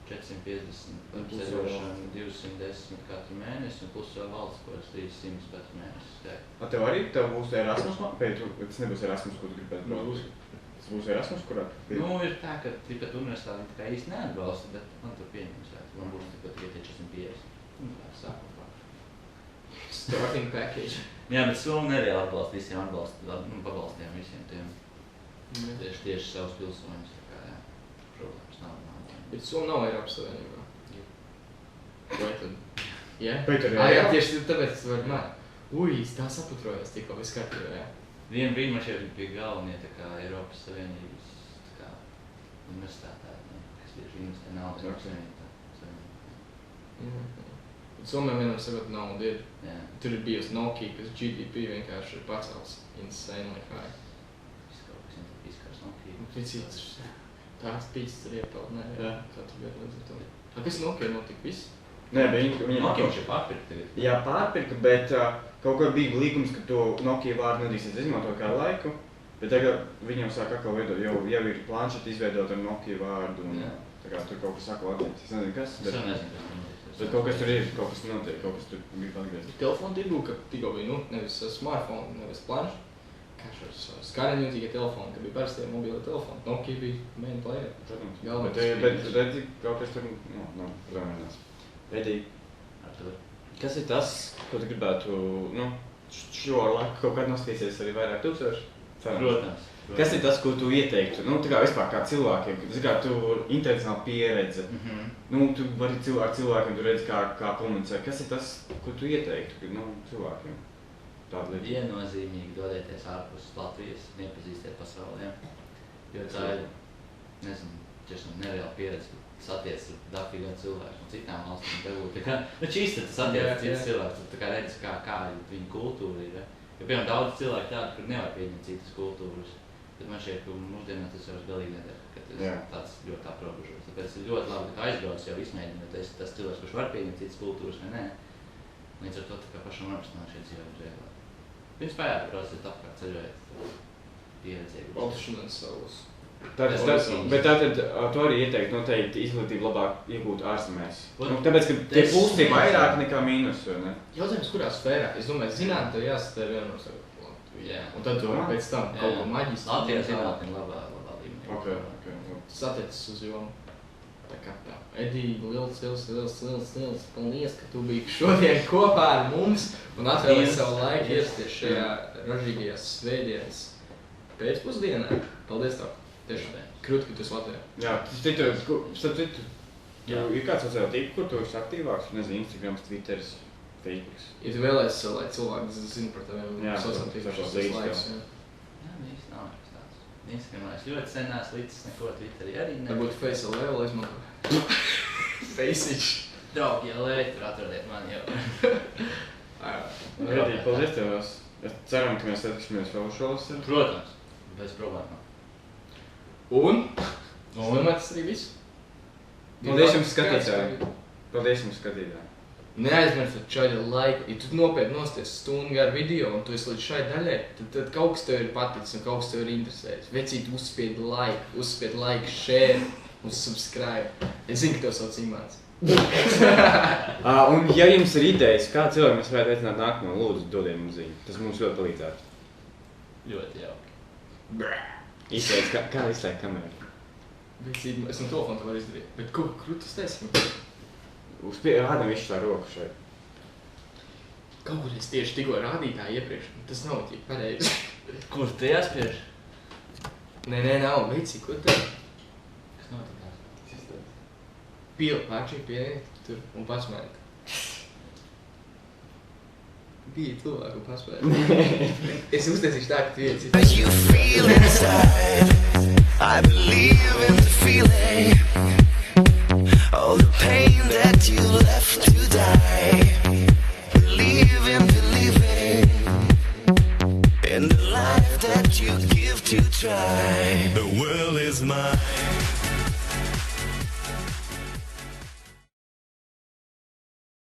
450 par ceļošanu, 210 katru mēnesi, un plus vēl valsts, ko es 300 katru mēnesi. Tev arī tev būs Erasmus, bet tas nebūs Erasmus, ko tu gribētu braukt? Tas būs Erasmus, kurā? Nu, ir tā, ka tipat universitāti tā īsti neatbalsta, bet man tur pieņems, man būs tipat tikai 450. Nu, tā sākumā. Starting package. Jā, bet Somu nereāli atbalsta visiem pabalstiem visiem tiem. Tieši savus pilsoņus, tā kā, jā, problēmas nav. Bet Somu nav Eiropas Savienībā. Vai tad? Jā? Bet arī Jā, tieši tāpēc tas var māt. Es tā saputrojos tikko, viss kārtībā, jā. Vienu brīdi man šeit bija galvenie, tā kā Eiropas Savienības, tā kā, universitātāji, kas tieši investē naudu Eiropas Savienībā. Somijam vienam sakot naudu ir. Jā. Tur ir bijusi Nokia, kas GDP vienkārši ir pacels insanely high. Viss kaut kas izskars Nokia. Cits tās pīstas ir iepeld, jā. Katru gadu līdz ar to. Kas Nokia notika viss? Nē, bet viņi Nokia viņš ir pārpirkt tagad. Jā, pārpirka, bet kaut kā bija līgums, ka to Nokia vārdu nedrīkst izmantot kādu laiku. Bet tagad viņam sāk atkal veidot, jau ir planšeti izveidot ar Nokia vārdu. Un, tā kā tur kaut kas saka Latvijas. Es nezinu kas. Es jau nezinu, kas notiek. Bet kaut kas tur ir, kaut kas notiek, kaut kas tur grib atgriezt. Telefonu tirgu, ka tikko bija, nevis smartphone, nevis planši. Kā šos skariņu tikai telefoni, ka bija parastie mobili telefoni. Nokia bija main player. Protams. Bet redzi, kaut kas tur, protams. Edī, kas ir tas, ko tu gribētu, šo laiku kaut kādā nostīsies arī vairāk tūkstoši? Protams. Kas ir tas, ko tu ieteiktu? Tā kā vispār kā cilvēkiem, tu internacionāli pieredze. Tu vari cilvēkiem, tu redzi, kā komunicē. Kas ir tas, ko tu ieteiktu cilvēkiem? Tāda lieta. Viennozīmīgi dodieties ārpus Latvijas, nepazīstiet pasaulē. Jo tā ir, nezinu, tiešām nereāla pieredze. Satiec dafīgā cilvēku no citām valstīm. Tā kā, čīsti tas satiec cits cilvēks, tu tā kā redzi, kā viņa kultūra ir. Jo, piemēram, daudz cilvēku tādi, kur nevar pieņemt citas kultūras. Bet man šķiet, ka mūsdienās tas jau galīgi nedara, ka tas tāds ļoti aprobežots. Tāpēc ir ļoti labi, ka aizbrauc jau izmēģina, jo tas cilvēks, kurš var pieņemt citas kultūras vai nē. Līdz ar to tā kā pašam apstāvēt šeit dzīvē vieglāk. Pirms pējāt brauciet apkārt ceļojot, pieredzēt. Baltušanas savus. Bet tātad tu arī ieteiktu noteikti izglītību labāk iegūt ārzemēs. Tāpēc, ka tie plusi ir vairāk nekā mīnus, vai ne? Jautājums, kurā sfērā? Es domāju, zināt, tev jāsatēr vienmēr savu. Un tad tu pēc tam kaut ko maģisku. Latvijā zinātni labā līmenī. Ok. Satiecis uz jomu. Tā kā tā. Edī, liels. Paldies, ka tu biji šodien kopā ar mums un atvēlēji savu laiku ierasties šajā ražīgajās svētdienas pēcpusdienā. Paldies tev. Tiešām. Krūti, ka tu esi Latvijā. Jā, starp citu, ir kāds sociāla tīkli, kur tu esi aktīvāks? Nezinu, Instagrams, Twitteris. Ja tu vēlēsi, lai cilvēki zina par taviem sociāliem tīkliem laikus, Jā, īsti nav nekas tāds. Instagramā es ļoti sen esmu līdz neko Twitterī arī ne. Varbūt Face.LV vēl izmanto. Faceish. Draugi, ja lēj, tur atradiet mani jau. Redī, paldies tev. Es ceram, ka mēs atkašamies vēl šovasar. Protams, bez problēmām. Un? Es domāju, tas arī viss. Paldies jums skatītāji. Neaizmirstat šādu laiku, ja tu nopietni nosties stundu garu video un tu esi līdz šai daļai, tad kaut kas tev ir paticis un kaut kas tev ir interesējis. Vecīt, uzspied like, share un subscribe. Es zinu, ka tev sauc Imants. Un ja jums ir idejas, kā cilvēki mēs varētu aicināt nākamo, lūdzu, dodiet mums ziņu. Tas mums ļoti palīdzētu. Ļoti jauki. Izslēdz, kā izslēgt kameru? Vecīt, es no telefonu to varu izdarīt. Bet ko krūtus taisam? Rādam visu tā roku šeit. Kaut kur es tieši tikko rādītāju iepriekš. Tas nav tik pareizi. Kur te jāspiež? Nē, nav. Veci, ko tev? Kas notikās? Pīli pārčīgi pieiet tur un pasmēt. bija tuvāk un paspēju. Es uztaisīšu tā, ka tu ieci. You feel inside, I believe in the feeling, all the pain that you left to die. Believe in believing in the life that you give to try. The world is mine.